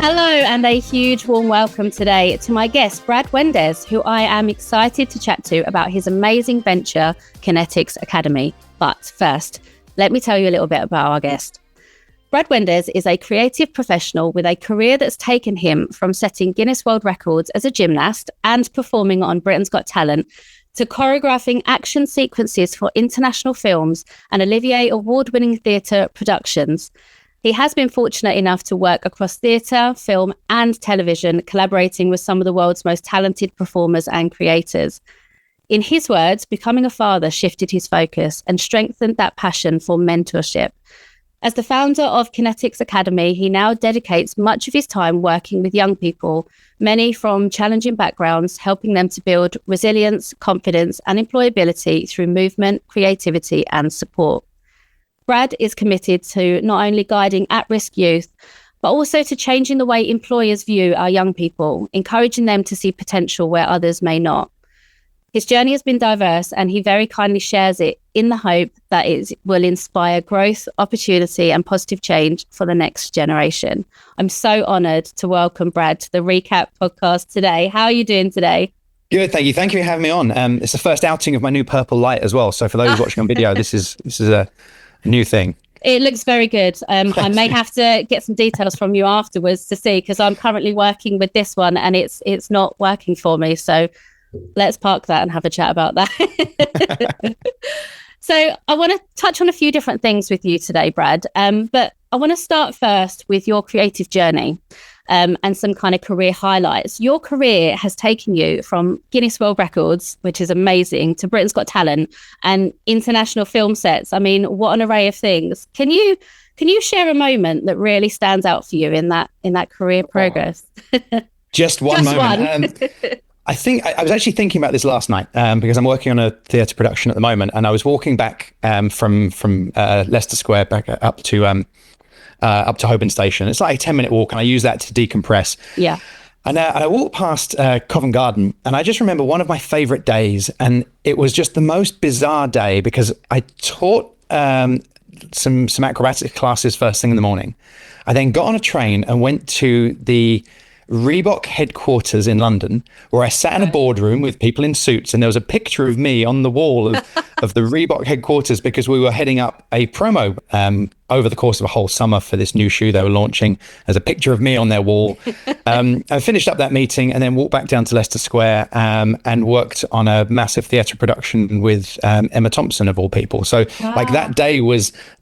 Hello, and a huge warm welcome today to my guest, Brad Wendes, who I am excited to chat to about his amazing venture, Kinetix Academy. But first, let me tell you a little bit about our guest. Brad Wendes is a creative professional with a career that's taken him from setting Guinness World Records as a gymnast and performing on Britain's Got Talent to choreographing action sequences for international films and Olivier Award-winning theatre productions. He has been fortunate enough to work across theatre, film and television, collaborating with some of the world's most talented performers and creators. In his words, becoming a father shifted his focus and strengthened that passion for mentorship. As the founder of Kinetix Academy, he now dedicates much of his time working with young people, many from challenging backgrounds, helping them to build resilience, confidence and employability through movement, creativity and support. Brad is committed to not only guiding at-risk youth, but also to changing the way employers view our young people, encouraging them to see potential where others may not. His journey has been diverse, and he very kindly shares it in the hope that it will inspire growth, opportunity, and positive change for the next generation. I'm so honoured to welcome Brad to the Recap podcast today. How are you doing today? Good, thank you. Thank you for having me on. It's the first outing of my new purple light as well. So for those watching on video, this is a new thing. It looks very good. I may have to get some details from you afterwards to see, because I'm currently working with this one and it's not working for me. So let's park that and have a chat about that. So I want to touch on a few different things with you today, Brad. But I want to start first with your creative journey and some kind of career highlights. Your career has taken you from Guinness World Records, which is amazing, to Britain's Got Talent and international film sets. I mean, what an array of things. Can you share a moment that really stands out for you in that career progress? Just one moment. I think I was actually thinking about this last night because I'm working on a theatre production at the moment, and I was walking back from Leicester Square back up to Holborn Station. It's like a 10-minute walk, and I use that to decompress. Yeah. And I walked past Covent Garden, and I just remember one of my favourite days, and it was just the most bizarre day because I taught some acrobatic classes first thing in the morning. I then got on a train and went to the Reebok headquarters in London, where I sat in a boardroom with people in suits, and there was a picture of me on the wall of the Reebok headquarters because we were heading up a promo over the course of a whole summer for this new shoe they were launching. There's a picture of me on their wall. I finished up that meeting and then walked back down to Leicester Square and worked on a massive theatre production with Emma Thompson, of all people. So like that day there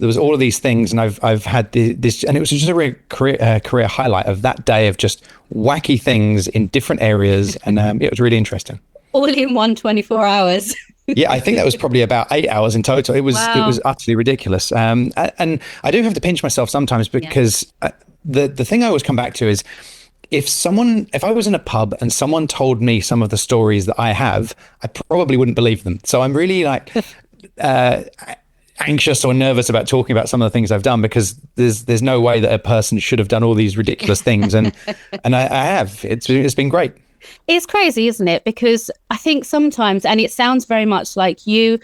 was all of these things, and I've had this, and it was just a real career highlight of that day of just wacky things in different areas, and it was really interesting. All in one 24 hours. Yeah, I think that was probably about 8 hours in total. It was utterly ridiculous. And I do have to pinch myself sometimes because the thing I always come back to is if I was in a pub and someone told me some of the stories that I have, I probably wouldn't believe them. So I'm really like anxious or nervous about talking about some of the things I've done because there's no way that a person should have done all these ridiculous things. And I have. It's been great. It's crazy, isn't it? Because I think sometimes, and it sounds very much like you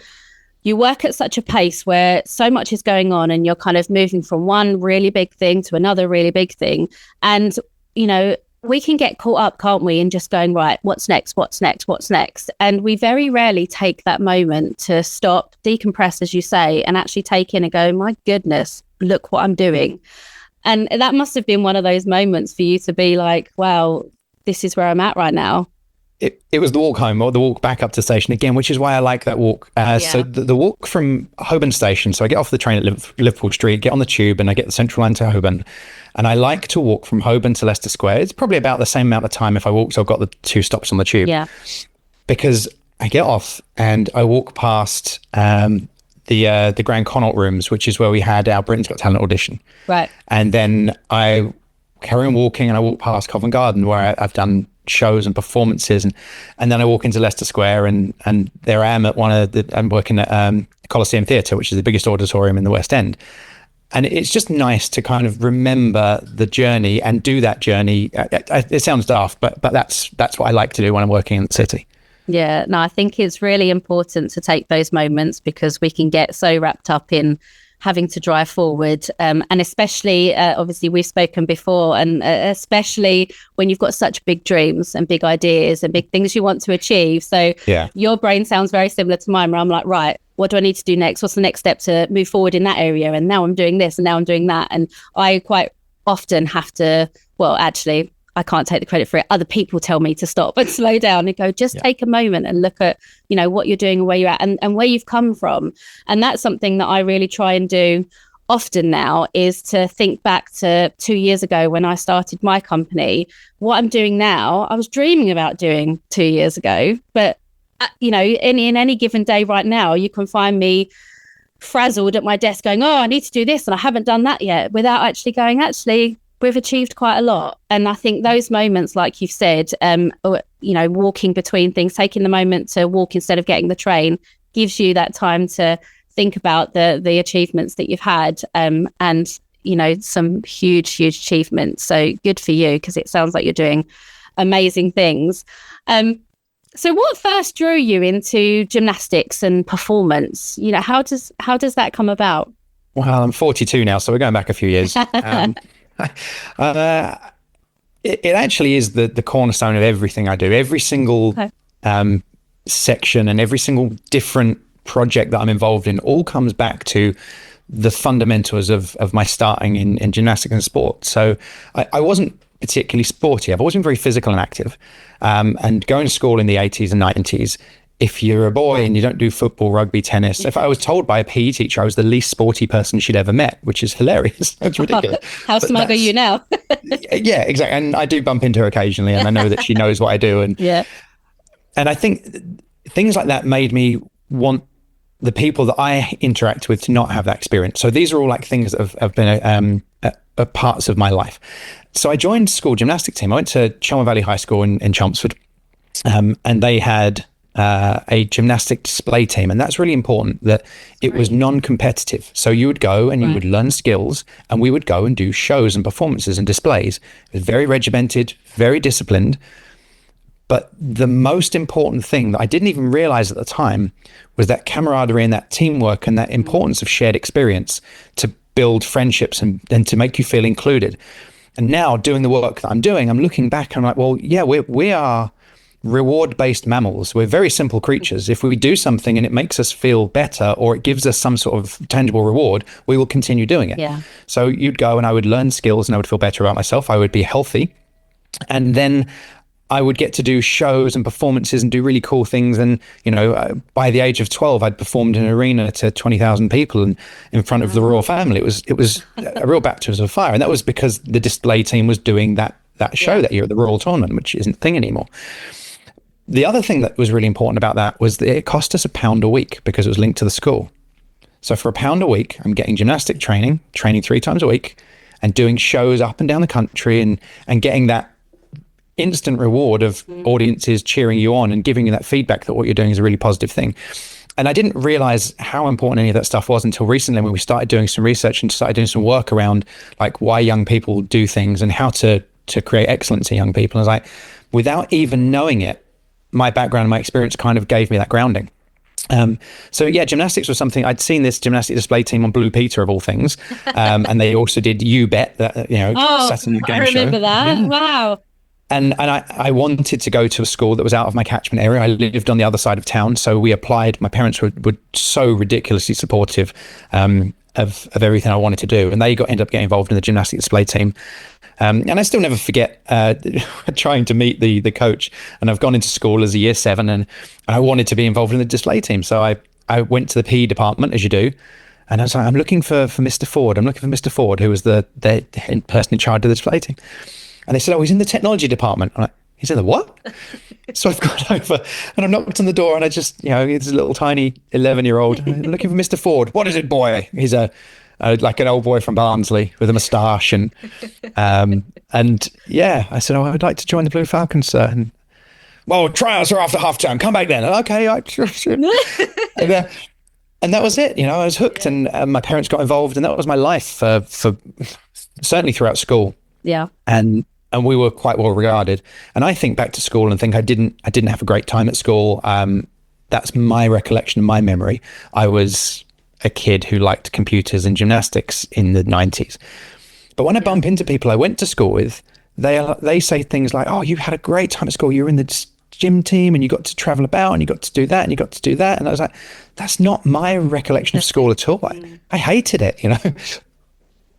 work at such a pace where so much is going on and you're kind of moving from one really big thing to another really big thing. And, you know, we can get caught up, can't we, in just going, right, what's next? And we very rarely take that moment to stop, decompress, as you say, and actually take in and go, my goodness, look what I'm doing. And that must have been one of those moments for you to be like, wow, this is where I'm at right now. It was the walk home or the walk back up to the station again, which is why I like that walk. So the walk from Holborn Station, so I get off the train at Liverpool Street, get on the tube, and I get the Central Line to Holborn. And I like to walk from Holborn to Leicester Square. It's probably about the same amount of time if I walk, so I've got the 2 stops on the tube. Yeah. Because I get off and I walk past the Grand Connaught Rooms, which is where we had our Britain's Got Talent audition. Right. And then I carry on walking and I walk past Covent Garden where I've done shows and performances, and then I walk into Leicester Square and there I am at I'm working at Coliseum Theatre, which is the biggest auditorium in the West End. And it's just nice to kind of remember the journey and do that journey. It sounds daft, but that's what I like to do when I'm working in the city. Yeah, no, I think it's really important to take those moments because we can get so wrapped up in having to drive forward. And especially, obviously, we've spoken before, and especially when you've got such big dreams and big ideas and big things you want to achieve. So your brain sounds very similar to mine, where I'm like, right, what do I need to do next? What's the next step to move forward in that area? And now I'm doing this, and now I'm doing that. And I quite often have to, well, actually, I can't take the credit for it. Other people tell me to stop and slow down and go, just take a moment and look at, you know, what you're doing and where you're at, and where you've come from. And that's something that I really try and do often now, is to think back to 2 years ago when I started my company. What I'm doing now, I was dreaming about doing 2 years ago. But, you know, in any given day right now, you can find me frazzled at my desk going, oh, I need to do this and I haven't done that yet, without actually going, actually, we've achieved quite a lot. And I think those moments, like you've said, you know, walking between things, taking the moment to walk instead of getting the train, gives you that time to think about the achievements that you've had, and, you know, some huge achievements. So good for you, because it sounds like you're doing amazing things. So what first drew you into gymnastics and performance? You know, how does that come about? Well, I'm 42 now, so we're going back a few years. It actually is the cornerstone of everything I do. Every single section and every single different project that I'm involved in all comes back to the fundamentals of my starting in gymnastics and sport. So I wasn't particularly sporty. I've always been very physical and active. And going to school in the 80s and 90s, if you're a boy and you don't do football, rugby, tennis, if I was told by a PE teacher I was the least sporty person she'd ever met, which is hilarious. That's ridiculous. How smug are you now? Yeah, exactly. And I do bump into her occasionally, and I know that she knows what I do. And and I think things like that made me want the people that I interact with to not have that experience. So these are all like things that have been parts of my life. So I joined school gymnastic team. I went to Chelmsford Valley High School in Chelmsford, and they had a gymnastic display team, and that's really important, that it was non-competitive. So you would go and you would learn skills, and we would go and do shows and performances and displays. It was very regimented, very disciplined. But the most important thing that I didn't even realize at the time was that camaraderie and that teamwork and that importance of shared experience to build friendships and to make you feel included. And now doing the work that I'm doing, I'm looking back and I'm like, well, yeah, we are reward-based mammals. We're very simple creatures. If we do something and it makes us feel better, or it gives us some sort of tangible reward, we will continue doing it. Yeah. So you'd go and I would learn skills and I would feel better about myself. I would be healthy. And then I would get to do shows and performances and do really cool things. And, you know, by the age of 12, I'd performed in an arena to 20,000 people and in front of the royal family. It was a real baptism of fire. And that was because the display team was doing that show that year at the Royal Tournament, which isn't a thing anymore. The other thing that was really important about that was that it cost us £1 a week because it was linked to the school. So for £1 a week, I'm getting gymnastic training 3 times a week, and doing shows up and down the country, and getting that instant reward of audiences cheering you on and giving you that feedback that what you're doing is a really positive thing. And I didn't realize how important any of that stuff was until recently, when we started doing some research and started doing some work around like why young people do things and how to create excellence in young people. And I was like, without even knowing it, my background and my experience kind of gave me that grounding. So yeah, gymnastics was something I'd seen. This gymnastic display team on Blue Peter of all things, and they also did You Bet, that, you know, Saturday game show. I remember that. Yeah. Wow. And I wanted to go to a school that was out of my catchment area. I lived on the other side of town, so we applied. My parents were so ridiculously supportive of everything I wanted to do, and they ended up getting involved in the gymnastic display team. And I still never forget trying to meet the coach. And I've gone into school as a year 7, and I wanted to be involved in the display team. So I went to the PE department, as you do, and I was like, I'm looking for Mr. Ford. I'm looking for Mr. Ford, who was the person in charge of the display team. And they said, oh, he's in the technology department. I'm like, he's in the what? So I've gone over and I've knocked on the door, and I just, you know, it's a little tiny 11-year-old looking for Mr. Ford. What is it, boy? He's like an old boy from Barnsley with a moustache. And yeah, I said, oh, I would like to join the Blue Falcons, sir. And, well, tryouts are after half time. Come back then. Okay. And that was it. You know, I was hooked, and my parents got involved, and that was my life for certainly throughout school. Yeah. And we were quite well regarded. And I think back to school and think I didn't have a great time at school. That's my recollection and my memory. I was a kid who liked computers and gymnastics in the 90s. But when I bump into people I went to school with, they say things like, oh, you had a great time at school. You were in the gym team and you got to travel about and you got to do that and you got to do that. And I was like, that's not my recollection of school at all. I hated it,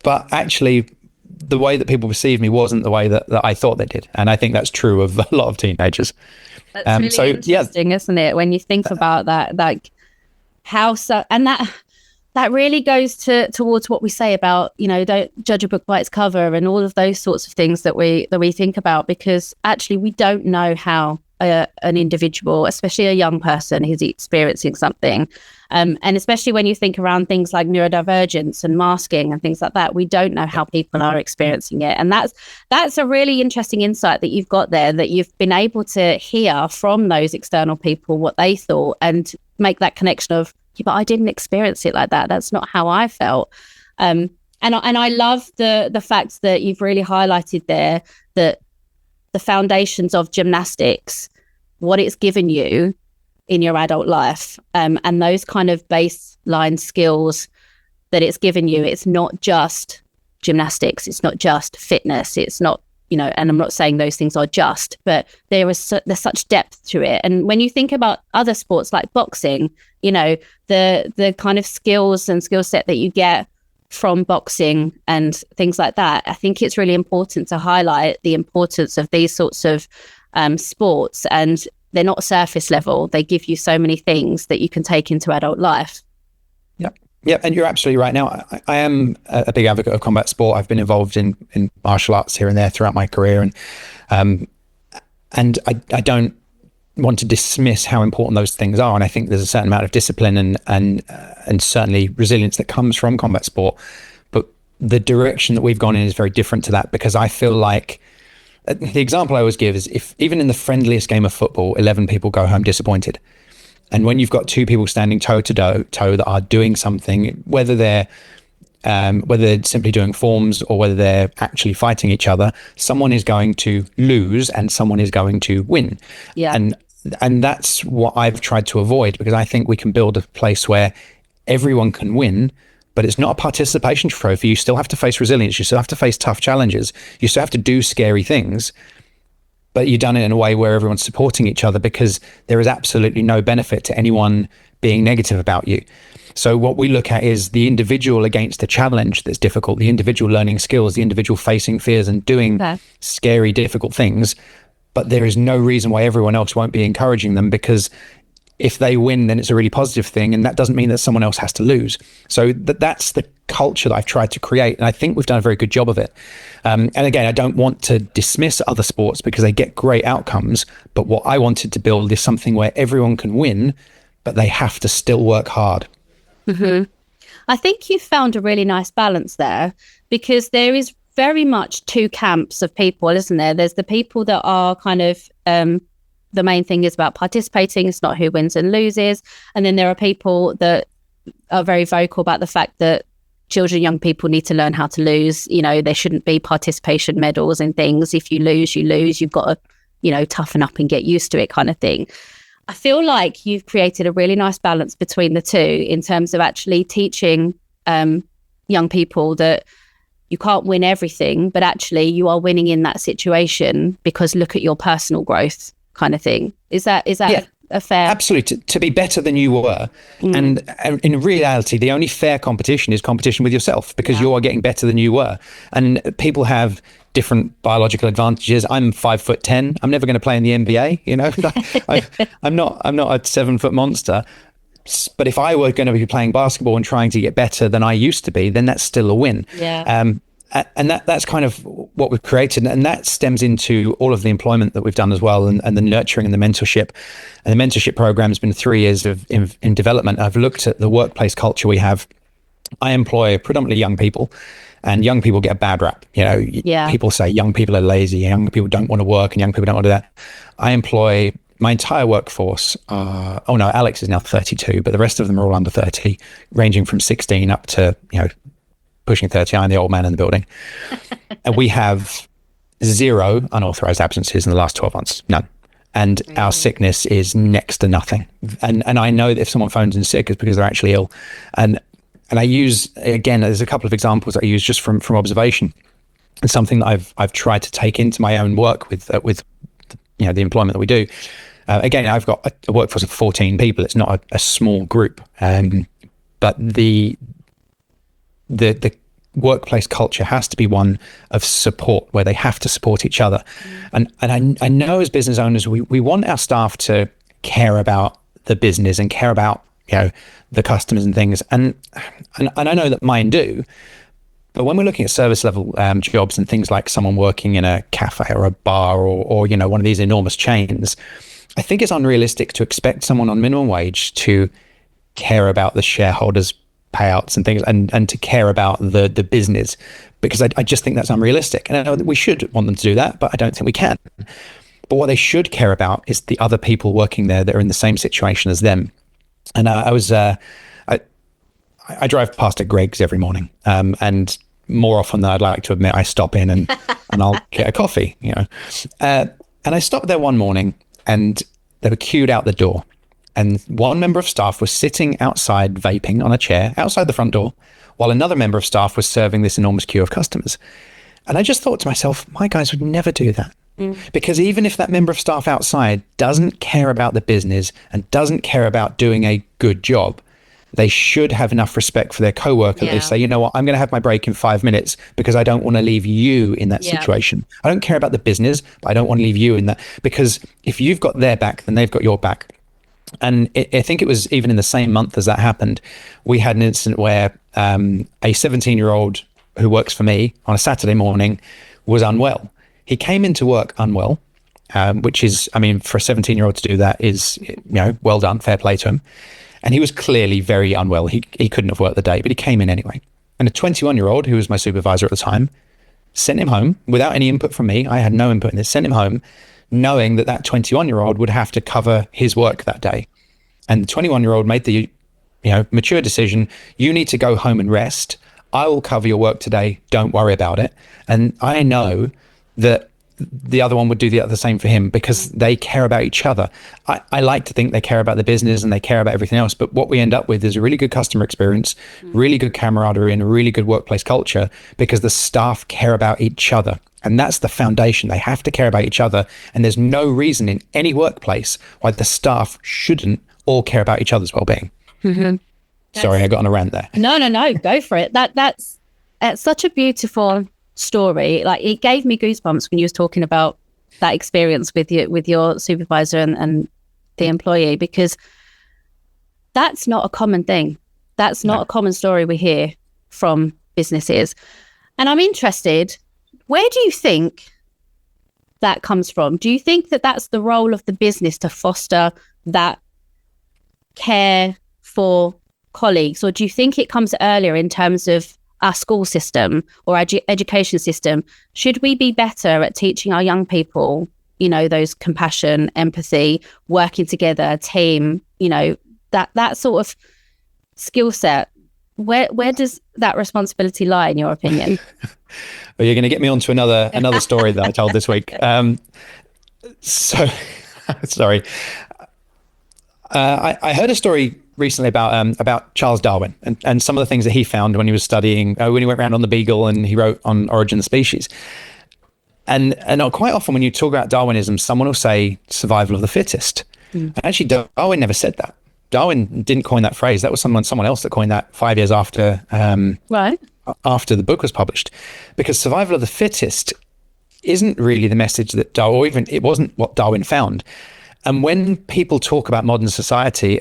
But actually, the way that people perceived me wasn't the way that I thought they did. And I think that's true of a lot of teenagers. That's really interesting, isn't it? When you think about that, like how so, and that really goes towards what we say about, don't judge a book by its cover and all of those sorts of things that we think about, because actually we don't know how an individual, especially a young person who's experiencing something, and especially when you think around things like neurodivergence and masking and things like that, we don't know how people are experiencing it. And that's a really interesting insight that you've got there, that you've been able to hear from those external people what they thought and make that connection of, yeah, but I didn't experience it like that. That's not how I felt. And I love the fact that you've really highlighted there that the foundations of gymnastics, what it's given you in your adult life, and those kind of baseline skills that it's given you. It's not just gymnastics. It's not just fitness. It's not, and I'm not saying those things are just, but there's such depth to it. And when you think about other sports like boxing, the kind of skills and skill set that you get from boxing and things like that, I think it's really important to highlight the importance of these sorts of sports. And they're not surface level. They give you so many things that you can take into adult life. Yeah, and you're absolutely right. Now, I am a big advocate of combat sport. I've been involved in martial arts here and there throughout my career, and I don't want to dismiss how important those things are. And I think there's a certain amount of discipline and certainly resilience that comes from combat sport. But the direction that we've gone in is very different to that, because I feel like the example I always give is, if even in the friendliest game of football, 11 people go home disappointed. And when you've got two people standing toe to toe that are doing something, whether they're simply doing forms or whether they're actually fighting each other, someone is going to lose and someone is going to win. Yeah. And that's what I've tried to avoid, because I think we can build a place where everyone can win, but it's not a participation trophy. You still have to face resilience. You still have to face tough challenges. You still have to do scary things. But you've done it in a way where everyone's supporting each other, because there is absolutely no benefit to anyone being negative about you. So what we look at is the individual against a challenge that's difficult, the individual learning skills, the individual facing fears and doing scary, difficult things. But there is no reason why everyone else won't be encouraging them, because if they win, then it's a really positive thing. And that doesn't mean that someone else has to lose. So that's the culture that I've tried to create. And I think we've done a very good job of it. And again, I don't want to dismiss other sports because they get great outcomes. But what I wanted to build is something where everyone can win, but they have to still work hard. Mm-hmm. I think you found a really nice balance there, because there is very much two camps of people, isn't there? There's the people that are kind of, the main thing is about participating. It's not who wins and loses. And then there are people that are very vocal about the fact that children, young people need to learn how to lose. There shouldn't be participation medals and things. If you lose, you lose. You've got to, toughen up and get used to it, kind of thing. I feel like you've created a really nice balance between the two in terms of actually teaching young people that you can't win everything, but actually you are winning in that situation because look at your personal growth, kind of thing. Is that a fair? Absolutely. To be better than you were. And in reality, the only fair competition is competition with yourself, because you are getting better than you were. And people have different biological advantages. I'm 5'10". I'm never going to play in the NBA. I'm not a 7-foot monster. But if I were going to be playing basketball and trying to get better than I used to be, then that's still a win. Yeah. And that's kind of what we've created. And that stems into all of the employment that we've done as well, and the nurturing and the mentorship. And the mentorship program has been 3 years in development. I've looked at the workplace culture we have. I employ predominantly young people, and young people get a bad rap. People say young people are lazy, young people don't want to work, and young people don't want to do that. I employ my entire workforce. Alex is now 32, but the rest of them are all under 30, ranging from 16 up to, pushing 30. I'm the old man in the building. And we have 0 unauthorized absences in the last 12 months. None. And our sickness is next to nothing. And I know that if someone phones in sick, it's because they're actually ill. And And I use, again, there's a couple of examples I use just from observation. It's something that I've tried to take into my own work with the employment that we do. Again, I've got a workforce of 14 people. It's not a small group, but the workplace culture has to be one of support, where they have to support each other. And I know as business owners, we want our staff to care about the business and care about the customers and things. And I know that mine do. But when we're looking at service level jobs and things like someone working in a cafe or a bar or one of these enormous chains, I think it's unrealistic to expect someone on minimum wage to care about the shareholders' payouts and things and to care about the business, because I just think that's unrealistic. And I know that we should want them to do that, but I don't think we can. But what they should care about is the other people working there that are in the same situation as them. And I drive past a Greg's every morning, and more often than I'd like to admit, I stop in and I'll get a coffee, and I stopped there one morning and they were queued out the door, and one member of staff was sitting outside vaping on a chair outside the front door, while another member of staff was serving this enormous queue of customers. And I just thought to myself, my guys would never do that. Because even if that member of staff outside doesn't care about the business and doesn't care about doing a good job, they should have enough respect for their coworker. They say, you know what, I'm going to have my break in 5 minutes because I don't want to leave you in that situation. I don't care about the business, but I don't want to leave you in that, because if you've got their back, then they've got your back. And I think it was even in the same month as that happened, we had an incident where a 17-year-old who works for me on a Saturday morning was unwell. He came into work unwell, which is, I mean, for a 17-year-old to do that is, well done, fair play to him. And he was clearly very unwell. He couldn't have worked the day, but he came in anyway. And a 21-year-old, who was my supervisor at the time, sent him home without any input from me. I had no input in this, sent him home, knowing that 21-year-old would have to cover his work that day. And the 21-year-old made the mature decision, you need to go home and rest. I will cover your work today. Don't worry about it. And I know that the other one would do the same for him, because they care about each other. I like to think they care about the business and they care about everything else, but what we end up with is a really good customer experience, really good camaraderie, and a really good workplace culture, because the staff care about each other. And that's the foundation. They have to care about each other. And there's no reason in any workplace why the staff shouldn't all care about each other's well-being. Sorry, I got on a rant there. No, go for it. That's such a beautiful story. Like, it gave me goosebumps when you was talking about that experience with your supervisor and the employee, because that's not a common thing. That's not a common story we hear from businesses. And I'm interested, where do you think that comes from? Do you think that that's the role of the business to foster that care for colleagues, or do you think it comes earlier in terms of our school system or our education system? Should we be better at teaching our young people, those compassion, empathy, working together, team, that sort of skill set? Where does that responsibility lie, in your opinion? Well, you're going to get me onto another story that I told this week. So, sorry. I heard a story recently about Charles Darwin and some of the things that he found when he was studying, when he went around on the Beagle and he wrote on Origin of the Species. And quite often when you talk about Darwinism, someone will say survival of the fittest. And actually, Darwin never said that. Darwin didn't coin that phrase. That was someone else that coined that 5 years after after the book was published. Because survival of the fittest isn't really the message that Darwin, or even it wasn't what Darwin found. And when people talk about modern society,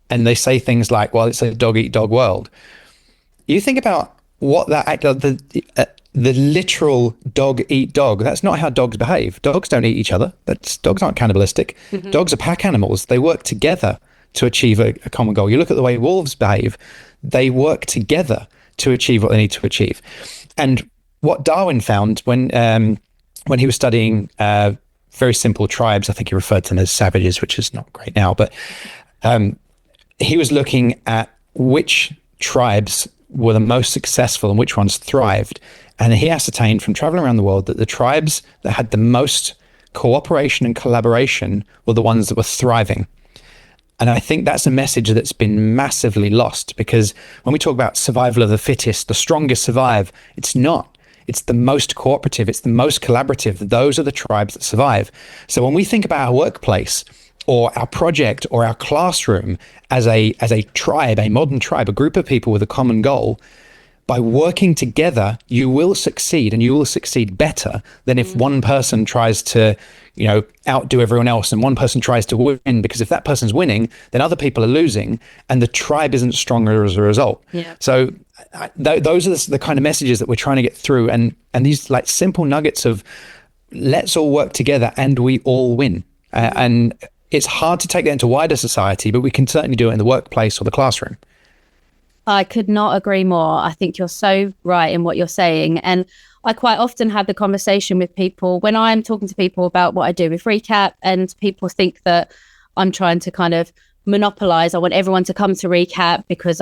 and they say things like, well, it's a dog-eat-dog world, you think about what the literal dog-eat-dog, that's not how dogs behave. Dogs don't eat each other. Dogs aren't cannibalistic. Dogs are pack animals. They work together to achieve a common goal. You look at the way wolves behave. They work together to achieve what they need to achieve. And what Darwin found when he was studying very simple tribes, I think he referred to them as savages, which is not great now, but he was looking at which tribes were the most successful and which ones thrived. And he ascertained from traveling around the world that the tribes that had the most cooperation and collaboration were the ones that were thriving. And I think that's a message that's been massively lost, because when we talk about survival of the fittest, the strongest survive, it's not. It's the most cooperative. It's the most collaborative. Those are the tribes that survive. So when we think about our workplace or our project or our classroom as a tribe, a modern tribe, a group of people with a common goal, by working together, you will succeed, and you will succeed better than if one person tries to, outdo everyone else, and one person tries to win, because if that person's winning, then other people are losing, and the tribe isn't stronger as a result. Yeah. So those are the kind of messages that we're trying to get through, and these like simple nuggets of let's all work together and we all win. And it's hard to take that into wider society, but we can certainly do it in the workplace or the classroom. I could not agree more. I think you're so right in what you're saying. And I quite often have the conversation with people when I'm talking to people about what I do with Recap, and people think that I'm trying to kind of monopolize. I want everyone to come to Recap because,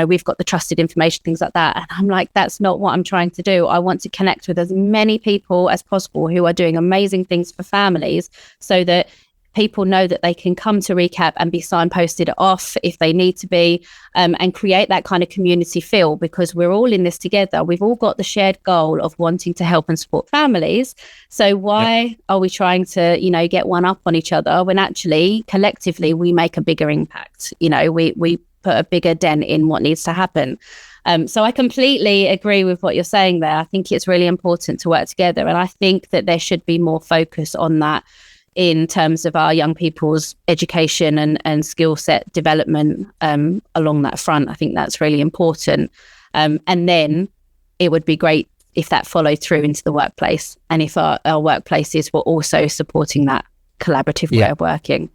we've got the trusted information, things like that. And I'm like, that's not what I'm trying to do. I want to connect with as many people as possible who are doing amazing things for families, so that people know that they can come to Recap and be signposted off if they need to be, and create that kind of community feel, because we're all in this together. We've all got the shared goal of wanting to help and support families. So why are we trying to, get one up on each other when actually collectively we make a bigger impact? We put a bigger dent in what needs to happen. So I completely agree with what you're saying there. I think it's really important to work together. And I think that there should be more focus on that in terms of our young people's education and skill set development along that front. I think that's really important. And then it would be great if that followed through into the workplace, and if our workplaces were also supporting that collaborative way of working.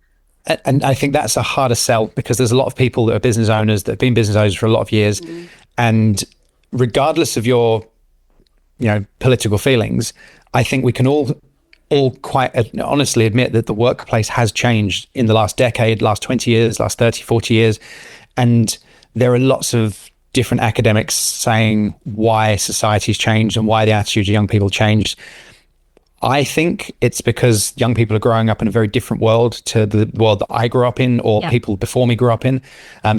And I think that's a harder sell, because there's a lot of people that are business owners that have been business owners for a lot of years. And regardless of your, political feelings, I think we can all quite honestly admit that the workplace has changed in the last decade, last 20 years, last 30, 40 years. And there are lots of different academics saying why society's changed and why the attitudes of young people changed. I think it's because young people are growing up in a very different world to the world that I grew up in, or people before me grew up in.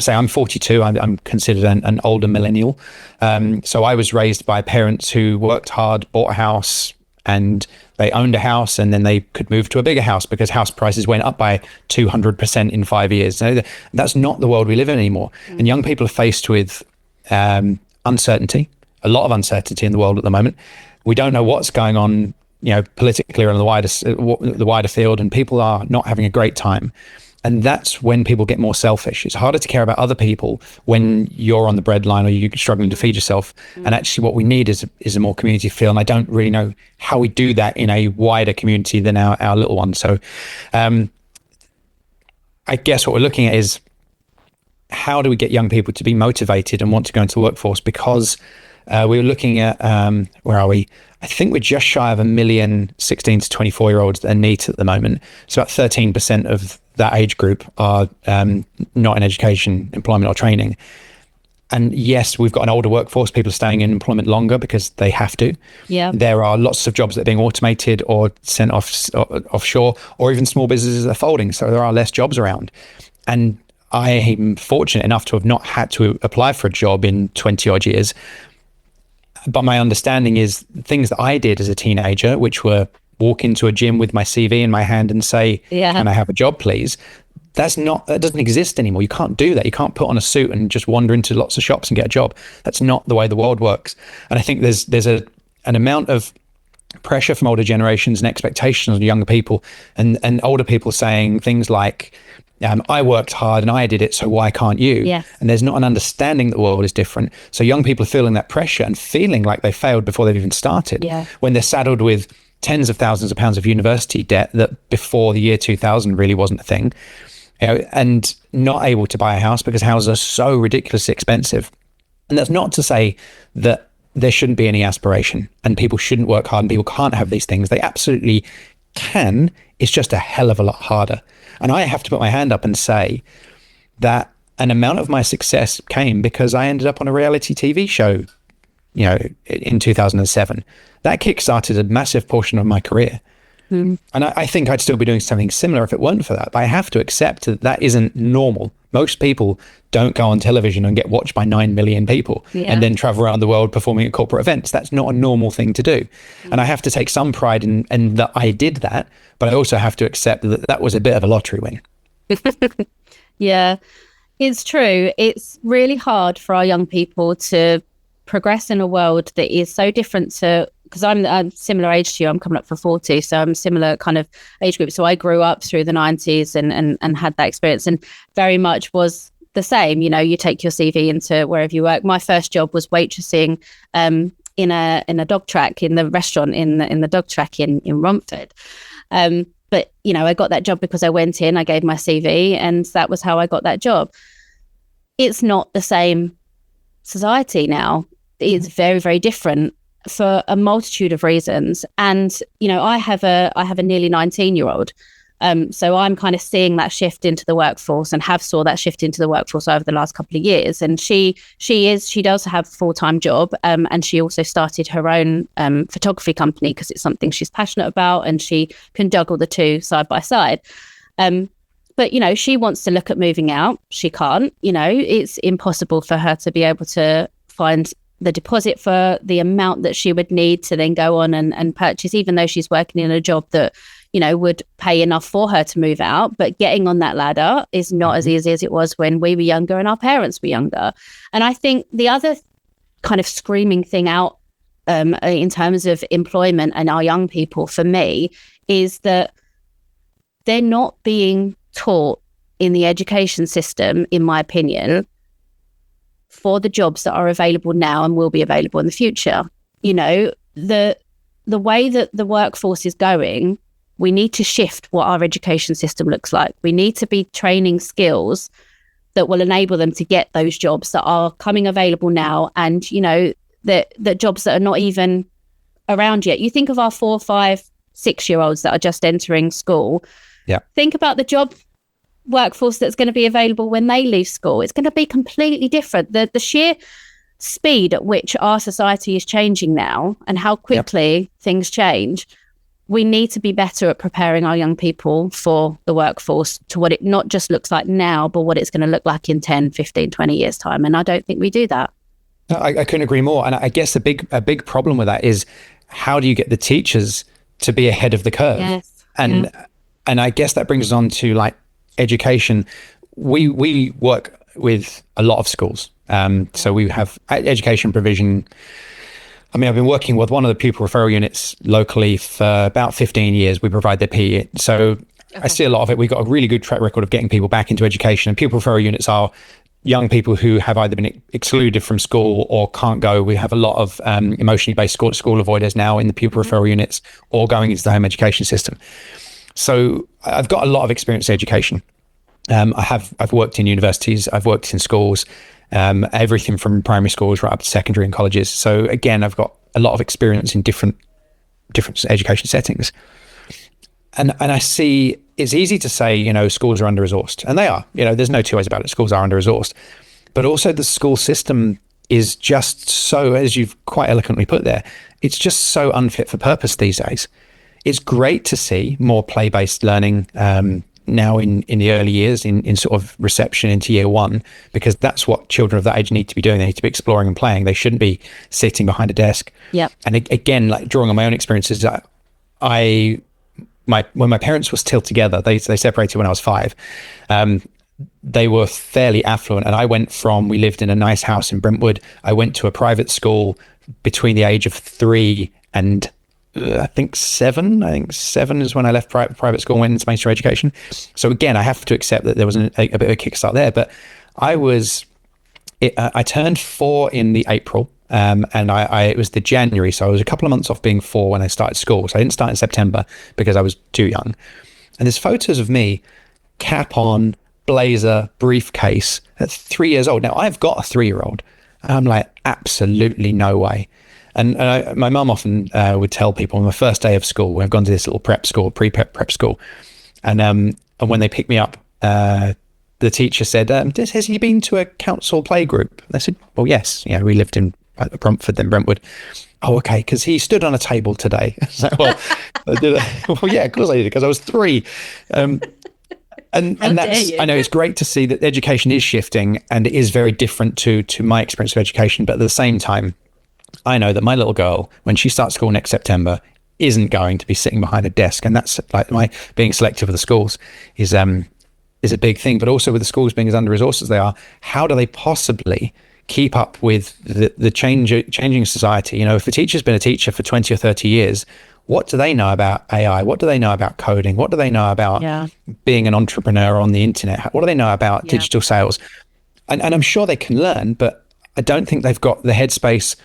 Say I'm 42, I'm considered an older millennial. So I was raised by parents who worked hard, bought a house, and they owned a house, and then they could move to a bigger house because house prices went up by 200% in 5 years. So that's not the world we live in anymore. And young people are faced with uncertainty, a lot of uncertainty in the world at the moment. We don't know what's going on, politically or in the wider field, and people are not having a great time. And that's when people get more selfish. It's harder to care about other people when you're on the breadline or you're struggling to feed yourself. And actually what we need is a more community feel. And I don't really know how we do that in a wider community than our little one. So I guess what we're looking at is, how do we get young people to be motivated and want to go into the workforce? Because we were looking at, where are we? I think we're just shy of 1 million 16 to 24 year olds that are NEET at the moment. So about 13% of that age group are not in education, employment or training. And yes, we've got an older workforce. People are staying in employment longer because they have to. Yeah. There are lots of jobs that are being automated or sent offshore, or even small businesses are folding. So there are less jobs around. And I am fortunate enough to have not had to apply for a job in 20 odd years. But my understanding is things that I did as a teenager, which were walk into a gym with my CV in my hand and say, can I have a job, please? That doesn't exist anymore. You can't do that. You can't put on a suit and just wander into lots of shops and get a job. That's not the way the world works. And I think there's an amount of pressure from older generations and expectations on younger people, and older people saying things like, I worked hard and I did it, so why can't you? Yes. And there's not an understanding that the world is different. So young people are feeling that pressure and feeling like they failed before they've even started. When they're saddled with tens of thousands of pounds of university debt that before the year 2000 really wasn't a thing, and not able to buy a house because houses are so ridiculously expensive. And that's not to say that there shouldn't be any aspiration and people shouldn't work hard and people can't have these things. They absolutely can. It's just a hell of a lot harder. And I have to put my hand up and say that an amount of my success came because I ended up on a reality TV show, in 2007. That kickstarted a massive portion of my career. And I think I'd still be doing something similar if it weren't for that. But I have to accept that that isn't normal. Most people don't go on television and get watched by 9 million people and then travel around the world performing at corporate events. That's not a normal thing to do. And I have to take some pride in that I did that, but I also have to accept that that was a bit of a lottery win. Yeah, it's true. It's really hard for our young people to progress in a world that is so different to, because I'm similar age to you. I'm coming up for 40, so I'm similar kind of age group. So I grew up through the 90s and had that experience, and very much was the same. You know, you take your CV into wherever you work. My first job was waitressing in a dog track, in the restaurant in the dog track in Romford. But, you know, I got that job because I went in, I gave my CV, and that was how I got that job. It's not the same society now. It's very, very different for a multitude of reasons. And, you know, I have a nearly 19-year-old. So I'm kind of seeing that shift into the workforce, and have saw that shift into the workforce over the last couple of years. And she does have a full-time job, and she also started her own photography company because it's something she's passionate about, and she can juggle the two side by side. But, you know, she wants to look at moving out. She can't. You know, it's impossible for her to be able to find the deposit for the amount that she would need to then go on and purchase, even though she's working in a job that, you know, would pay enough for her to move out. But getting on that ladder is not as easy as it was when we were younger and our parents were younger. And I think the other kind of screaming thing out in terms of employment and our young people, for me, is that they're not being taught in the education system, in my opinion, for the jobs that are available now and will be available in the future. You know, the way that the workforce is going, we need to shift what our education system looks like. We need to be training skills that will enable them to get those jobs that are coming available now, and, you know, the jobs that are not even around yet. You think of our 4, 5, 6-year-olds that are just entering school. Yeah. Think about the job workforce that's going to be available when they leave school. It's going to be completely different. The sheer speed at which our society is changing now, and how quickly things change, we need to be better at preparing our young people for the workforce, to what it not just looks like now, but what it's going to look like in 10, 15, 20 years time. And I don't think we do that. No, I couldn't agree more. And I guess a big problem with that is, how do you get the teachers to be ahead of the curve? Yes. And I guess that brings us on to, like, education. We work with a lot of schools. So we have education provision. I mean, I've been working with one of the pupil referral units locally for about 15 years. We provide their PE. So I see a lot of it. We've got a really good track record of getting people back into education. And pupil referral units are young people who have either been excluded from school or can't go. We have a lot of emotionally based school avoiders now in the pupil referral units, or going into the home education system. So I've got a lot of experience in education. I've worked in universities, I've worked in schools, everything from primary schools right up to secondary and colleges. So again, I've got a lot of experience in different education settings. And I see, it's easy to say, you know, schools are under-resourced, and they are. You know, there's no two ways about it. Schools are under-resourced. But also the school system is just so, as you've quite eloquently put there, it's just so unfit for purpose these days. It's great to see more play-based learning now in the early years, in sort of reception into year one, because that's what children of that age need to be doing. They need to be exploring and playing. They shouldn't be sitting behind a desk. Yeah. And again, like, drawing on my own experiences, when my parents were still together, they separated when I was 5. They were fairly affluent, and we lived in a nice house in Brentwood. I went to a private school between the age of 3 and I think 7. I think 7 is when I left private school and went into mainstream education. So again, I have to accept that there was a bit of a kickstart there. But I turned 4 in the April, and it was the January. So I was a couple of months off being 4 when I started school. So I didn't start in September because I was too young. And there's photos of me, cap on, blazer, briefcase, at 3 years old. Now, I've got a 3-year-old. I'm like, absolutely no way. And my mum often would tell people on the first day of school, we've gone to this little prep school. And when they picked me up, the teacher said, has he been to a council play group? And I said, well, yes. Yeah, we lived in at Bromford, then Brentwood. Oh, okay, because he stood on a table today. So, well, well, yeah, of course I did, because I was 3. And that's, I know it's great to see that education is shifting, and it is very different to my experience of education. But at the same time, I know that my little girl, when she starts school next September, isn't going to be sitting behind a desk. And that's like my being selective with the schools is a big thing. But also with the schools being as under-resourced as they are, how do they possibly keep up with the changing society? If a teacher's been a teacher for 20 or 30 years, what do they know about AI? What do they know about coding? What do they know about being an entrepreneur on the internet? What do they know about digital sales? And I'm sure they can learn, but I don't think they've got the headspace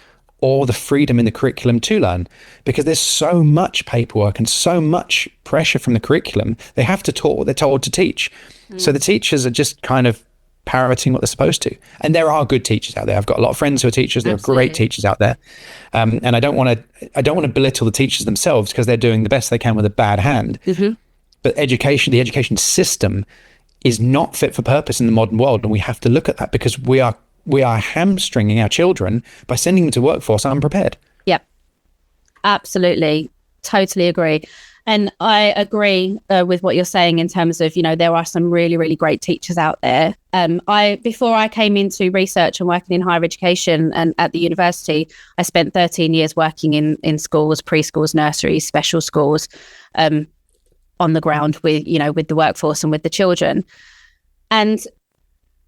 or the freedom in the curriculum to learn, because there's so much paperwork and so much pressure from the curriculum. They have to talk what they're told to teach. So the teachers are just kind of parroting what they're supposed to. And there are good teachers out there. I've got a lot of friends who are teachers. There are great teachers out there. And I don't want to belittle the teachers themselves, because they're doing the best they can with a bad hand. But the education system is not fit for purpose in the modern world. And we have to look at that, because we are hamstringing our children by sending them to workforce unprepared. Yep. Absolutely. Totally agree. And I agree with what you're saying in terms of, there are some really, really great teachers out there. Before I came into research and working in higher education and at the university, I spent 13 years working in schools, preschools, nurseries, special schools, on the ground with the workforce and with the children. And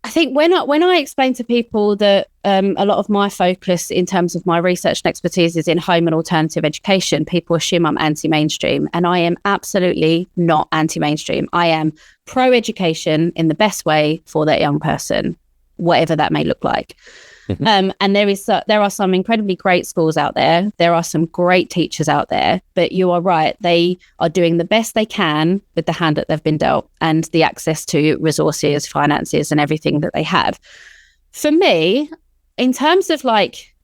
I think when I explain to people that a lot of my focus in terms of my research and expertise is in home and alternative education, people assume I'm anti-mainstream, and I am absolutely not anti-mainstream. I am pro-education in the best way for that young person, whatever that may look like. And there are some incredibly great schools out there. There are some great teachers out there, but you are right. They are doing the best they can with the hand that they've been dealt and the access to resources, finances, and everything that they have. For me, in terms of like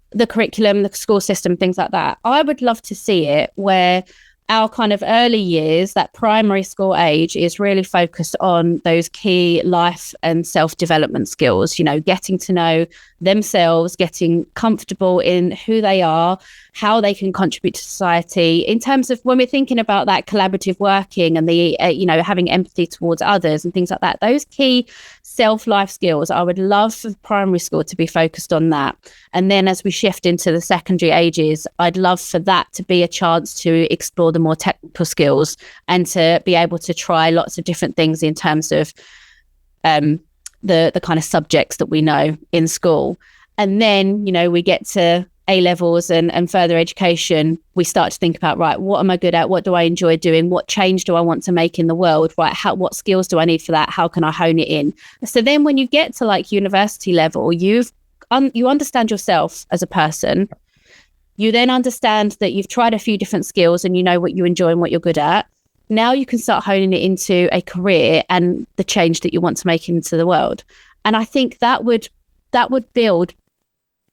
the curriculum, the school system, things like that, I would love to see it where our kind of early years, that primary school age, is really focused on those key life and self-development skills, getting to know themselves, getting comfortable in who they are, how they can contribute to society, in terms of when we're thinking about that collaborative working and the, having empathy towards others and things like that. Those key self-life skills, I would love for primary school to be focused on that. And then as we shift into the secondary ages, I'd love for that to be a chance to explore the more technical skills and to be able to try lots of different things in terms of the kind of subjects that we know in school. And then, we get to A levels and further education, we start to think about, right, what am I good at? What do I enjoy doing? What change do I want to make in the world? Right, what skills do I need for that? How can I hone it in? So then when you get to like university level, you understand yourself as a person. You then understand that you've tried a few different skills and you know what you enjoy and what you're good at. Now you can start honing it into a career and the change that you want to make into the world. And I think that would build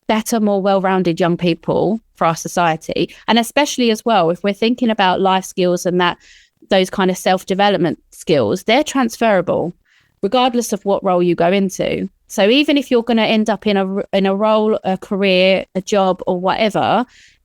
better, more well-rounded young people for our society. And especially as well, if we're thinking about life skills and those kind of self-development skills, they're transferable regardless of what role you go into. So even if you're going to end up in a role, a career, a job or whatever,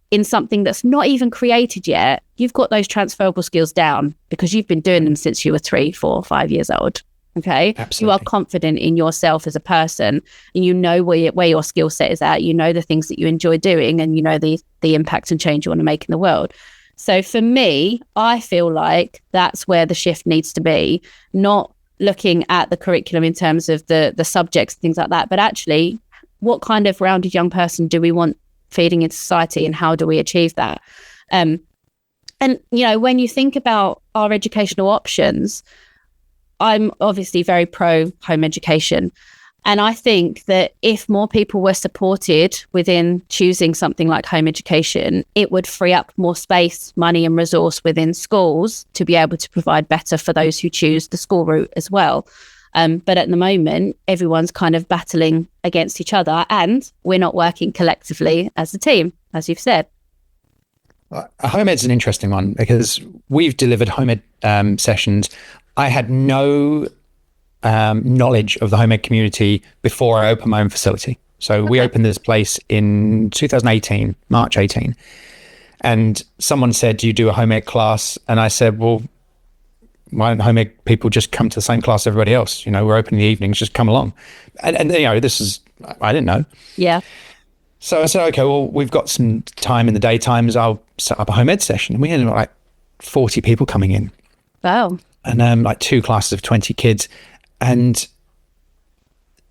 in something that's not even created yet, you've got those transferable skills down because you've been doing them since you were 3, 4, 5 years old. Okay. Absolutely. You are confident in yourself as a person, and you know where your skill set is at. You know the things that you enjoy doing, and you know the impact and change you want to make in the world. So for me, I feel like that's where the shift needs to be, not looking at the curriculum in terms of the subjects and things like that, but actually what kind of rounded young person do we want feeding into society, and how do we achieve that? And when you think about our educational options, I'm obviously very pro home education. And I think that if more people were supported within choosing something like home education, it would free up more space, money and resource within schools to be able to provide better for those who choose the school route as well. But at the moment, everyone's kind of battling against each other, and we're not working collectively as a team, as you've said. Home ed's an interesting one because we've delivered home ed sessions. I had no knowledge of the home ed community before I opened my own facility. So we opened this place in 2018, March 18. And someone said, do you do a home ec class? And I said, well, why don't home ec people just come to the same class as everybody else? You know, we're open in the evenings, just come along. And you know, I didn't know. Yeah. So I said, okay, well, we've got some time in the daytimes. I'll set up a home ed session. And we ended up like 40 people coming in. Wow. And like 2 classes of 20 kids. And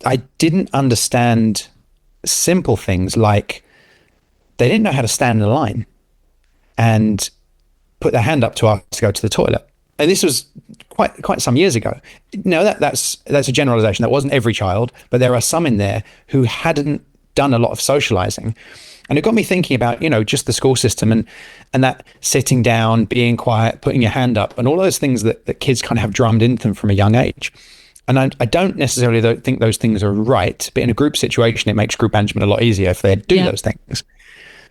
I didn't understand simple things like they didn't know how to stand in a line and put their hand up to ask to go to the toilet. And this was quite some years ago. No, that's a generalization. That wasn't every child, but there are some in there who hadn't done a lot of socializing. And it got me thinking about, you know, just the school system and that sitting down, being quiet, putting your hand up, and all those things that kids kind of have drummed into them from a young age. And I don't necessarily think those things are right, but in a group situation, it makes group management a lot easier if they do those things.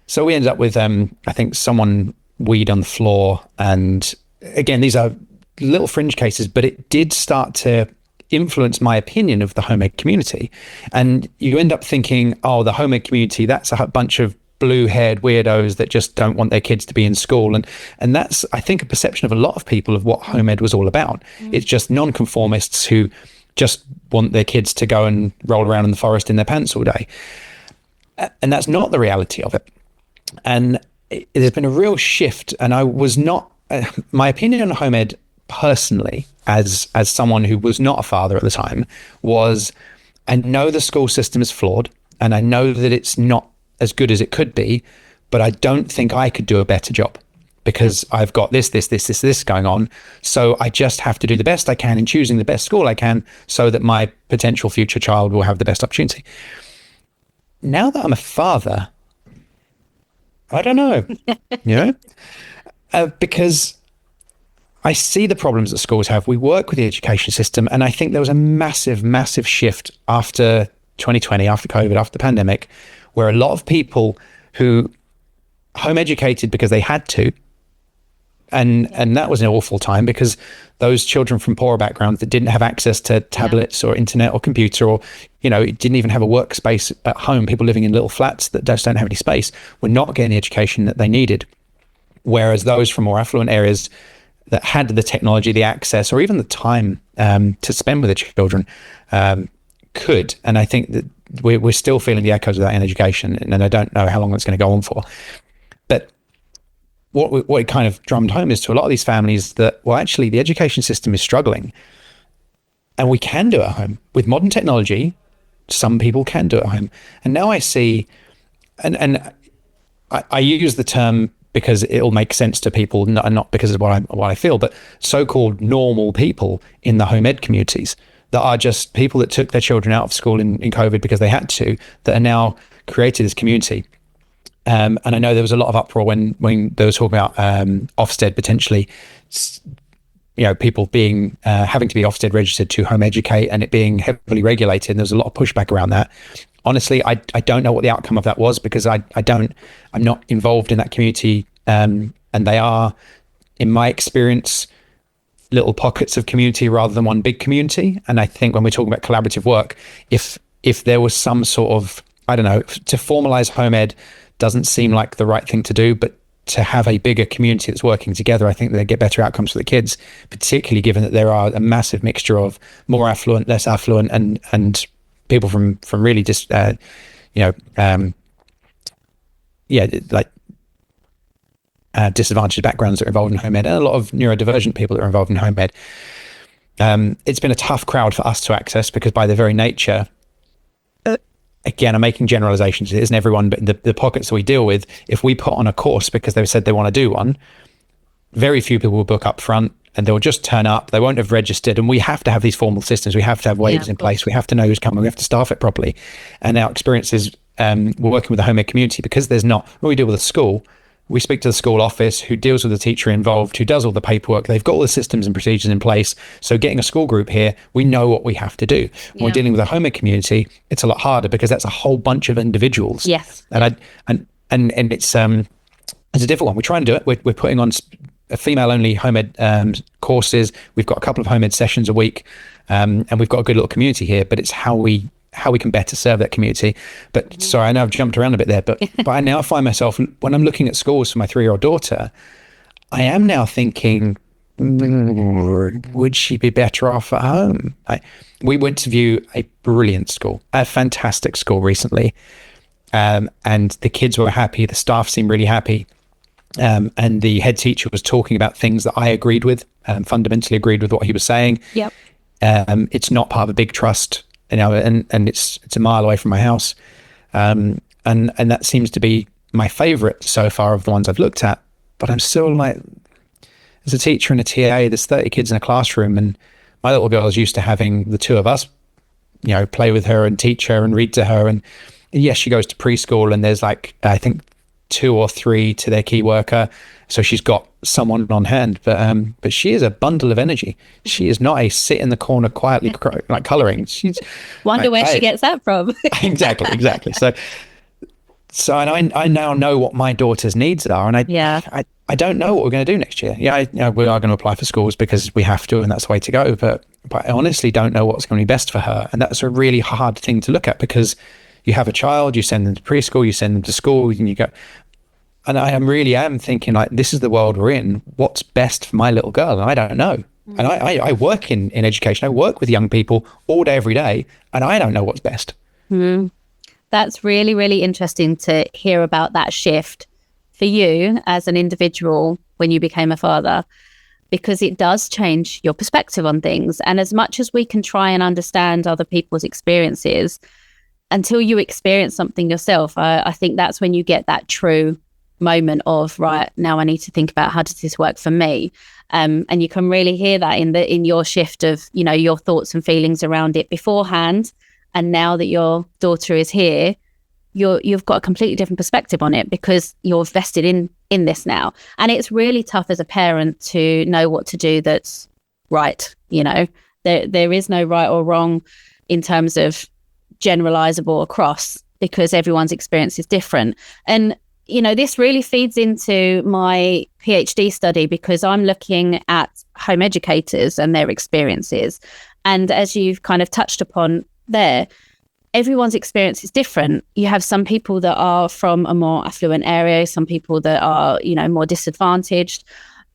So we ended up with, I think, someone weed on the floor. And again, these are little fringe cases, but it did start to influence my opinion of the home ed community. And you end up thinking, oh, the home ed community, that's a bunch of blue-haired weirdos that just don't want their kids to be in school. And that's, I think, a perception of a lot of people of what home ed was all about. It's just nonconformists who just want their kids to go and roll around in the forest in their pants all day. And that's not the reality of it. And there's been a real shift. And I was not, my opinion on home ed personally, as someone who was not a father at the time, was I know the school system is flawed and I know that it's not as good as it could be, but I don't think I could do a better job because I've got this going on. So I just have to do the best I can in choosing the best school I can so that my potential future child will have the best opportunity. Now that I'm a father, I don't know, you know, because I see the problems that schools have. We work with the education system, and I think there was a massive, massive shift after 2020, after COVID, after the pandemic, where a lot of people who home educated because they had to, and that was an awful time because those children from poorer backgrounds that didn't have access to tablets or internet or computer, or, you know, didn't even have a workspace at home, people living in little flats that just don't have any space, were not getting the education that they needed. Whereas those from more affluent areas that had the technology, the access, or even the time to spend with the children could. And I think that we're still feeling the echoes of that in education, and I don't know how long that's going to go on for. But what it kind of drummed home is to a lot of these families that, well, actually, the education system is struggling, and we can do it at home. With modern technology, some people can do it at home. And now I see, and I use the term because it'll make sense to people, not because of what I feel, but so-called normal people in the home ed communities that are just people that took their children out of school in COVID because they had to, that are now created this community. And I know there was a lot of uproar when they were talking about Ofsted potentially, you know, people being having to be Ofsted registered to home educate and it being heavily regulated. And there was a lot of pushback around that. Honestly, I don't know what the outcome of that was because I'm not involved in that community. And they are, in my experience, little pockets of community rather than one big community. And I think when we're talking about collaborative work, if there was some sort of, I don't know, to formalize home ed doesn't seem like the right thing to do, but to have a bigger community that's working together, I think they get better outcomes for the kids, particularly given that there are a massive mixture of more affluent, less affluent, and people from really just, disadvantaged backgrounds that are involved in home ed, and a lot of neurodivergent people that are involved in home ed. It's been a tough crowd for us to access because by their very nature, again, I'm making generalizations. It isn't everyone, but the pockets that we deal with, if we put on a course because they've said they want to do one, very few people will book up front and they'll just turn up. They won't have registered. And we have to have these formal systems. We have to have waivers in place. We have to know who's coming. We have to staff it properly. And our experience is we're working with the home ed community because there's not, what we deal with a school, we speak to the school office who deals with the teacher involved, who does all the paperwork. They've got all the systems and procedures in place. So getting a school group here, we know what we have to do. When we're dealing with a home ed community, it's a lot harder because that's a whole bunch of individuals. Yes. And it's a difficult one. We're trying to do it. We're putting on female-only home ed courses. We've got a couple of home ed sessions a week, and we've got a good little community here. But it's how we how we can better serve that community. But sorry, I know I've jumped around a bit there, but I now find myself, when I'm looking at schools for my 3-year-old daughter, I am now thinking, would she be better off at home? We went to view a brilliant school, a fantastic school recently. And the kids were happy. The staff seemed really happy. And the head teacher was talking about things that I agreed with, fundamentally agreed with what he was saying. Yep. It's not part of a big trust, and it's a mile away from my house. And that seems to be my favorite so far of the ones I've looked at. But I'm still like, as a teacher and a TA, there's 30 kids in a classroom, and my little girl is used to having the two of us, play with her and teach her and read to her. And yes, she goes to preschool, and there's like, I think 2 or 3 to their key worker. So she's got someone on hand, but she is a bundle of energy. She is not a sit in the corner quietly like coloring. She's wonder where she gets that from. Exactly. So and I now know what my daughter's needs are, and I don't know what we're going to do next year. We are going to apply for schools because we have to, and that's the way to go. But I honestly don't know what's going to be best for her, and that's a really hard thing to look at, because you have a child, you send them to preschool, you send them to school, and you go. And I really am thinking, like, this is the world we're in. What's best for my little girl? And I don't know. And I work in education. I work with young people all day, every day, and I don't know what's best. That's really, really interesting to hear about that shift for you as an individual when you became a father, because it does change your perspective on things. And as much as we can try and understand other people's experiences, until you experience something yourself, I think that's when you get that true moment of, right, now I need to think about how does this work for me. And you can really hear that in your shift of, your thoughts and feelings around it beforehand. And now that your daughter is here, you've got a completely different perspective on it, because you're vested in this now. And it's really tough as a parent to know what to do that's right. There is no right or wrong in terms of generalizable across, because everyone's experience is different. And this really feeds into my PhD study, because I'm looking at home educators and their experiences. And as you've kind of touched upon there, everyone's experience is different. You have some people that are from a more affluent area, some people that are, more disadvantaged.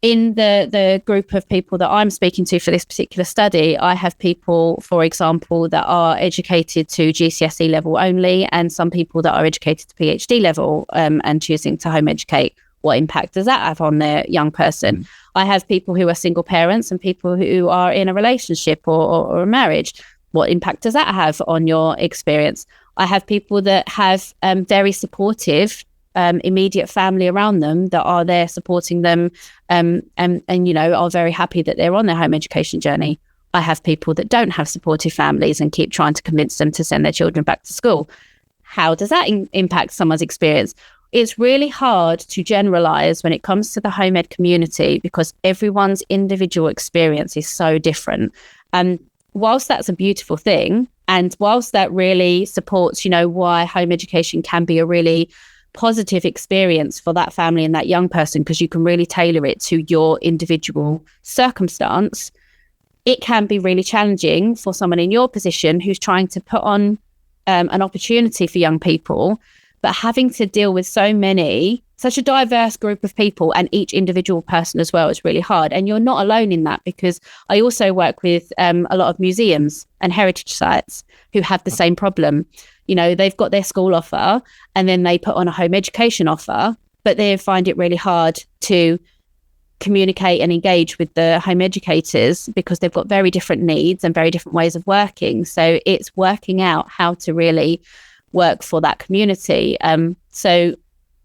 In the group of people that I'm speaking to for this particular study, I have people, for example, that are educated to GCSE level only, and some people that are educated to PhD level and choosing to home educate. What impact does that have on their young person? I have people who are single parents and people who are in a relationship or a marriage. What impact does that have on your experience? I have people that have very supportive immediate family around them that are there supporting them and are very happy that they're on their home education journey. I have people that don't have supportive families and keep trying to convince them to send their children back to school. How does that impact someone's experience? It's really hard to generalize when it comes to the home ed community, because everyone's individual experience is so different. And whilst that's a beautiful thing, and whilst that really supports, why home education can be a really positive experience for that family and that young person, because you can really tailor it to your individual circumstance, it can be really challenging for someone in your position who's trying to put on an opportunity for young people, but having to deal with such a diverse group of people, and each individual person as well, is really hard. And you're not alone in that, because I also work with a lot of museums and heritage sites who have the same problem. They've got their school offer and then they put on a home education offer, but they find it really hard to communicate and engage with the home educators, because they've got very different needs and very different ways of working. So it's working out how to really work for that community. So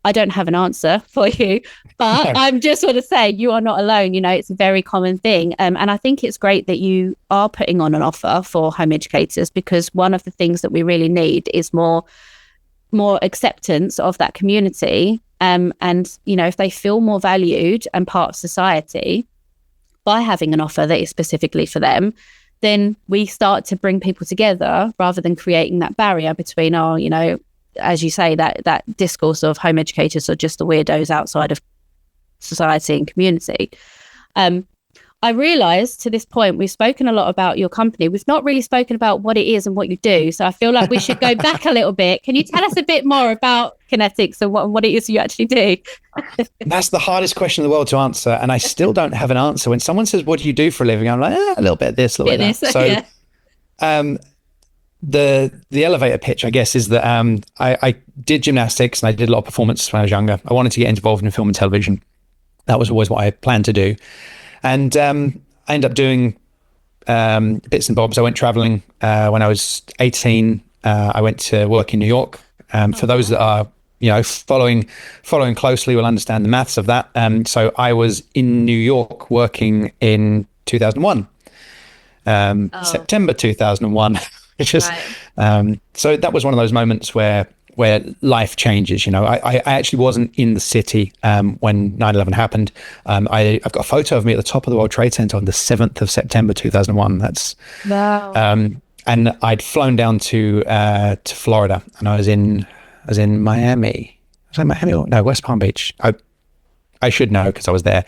I don't have an answer for you, but I'm just want to say you are not alone. It's a very common thing. And I think it's great that you are putting on an offer for home educators, because one of the things that we really need is more acceptance of that community. And, if they feel more valued and part of society by having an offer that is specifically for them, then we start to bring people together rather than creating that barrier between, as you say, that discourse of home educators are just the weirdos outside of society and community. I realized to this point, we've spoken a lot about your company. We've not really spoken about what it is and what you do. So I feel like we should go back a little bit. Can you tell us a bit more about Kinetix and what it is you actually do? That's the hardest question in the world to answer. And I still don't have an answer. When someone says, what do you do for a living? I'm like, a little bit of this, a little bit of that. So yeah. The elevator pitch, I guess, is that I did gymnastics and I did a lot of performance when I was younger. I wanted to get involved in film and television. That was always what I planned to do. And I ended up doing bits and bobs. I went traveling when I was 18. I went to work in New York. For those that are, following closely will understand the maths of that. So I was in New York working in 2001, September 2001. Which is, so that was one of those moments where life changes. I actually wasn't in the city when 9/11 happened. I've got a photo of me at the top of the World Trade Center on the 7th of September 2001. That's wow. And I'd flown down to Florida, and I was in Miami. Was I Miami? No, West Palm Beach. I should know because I was there.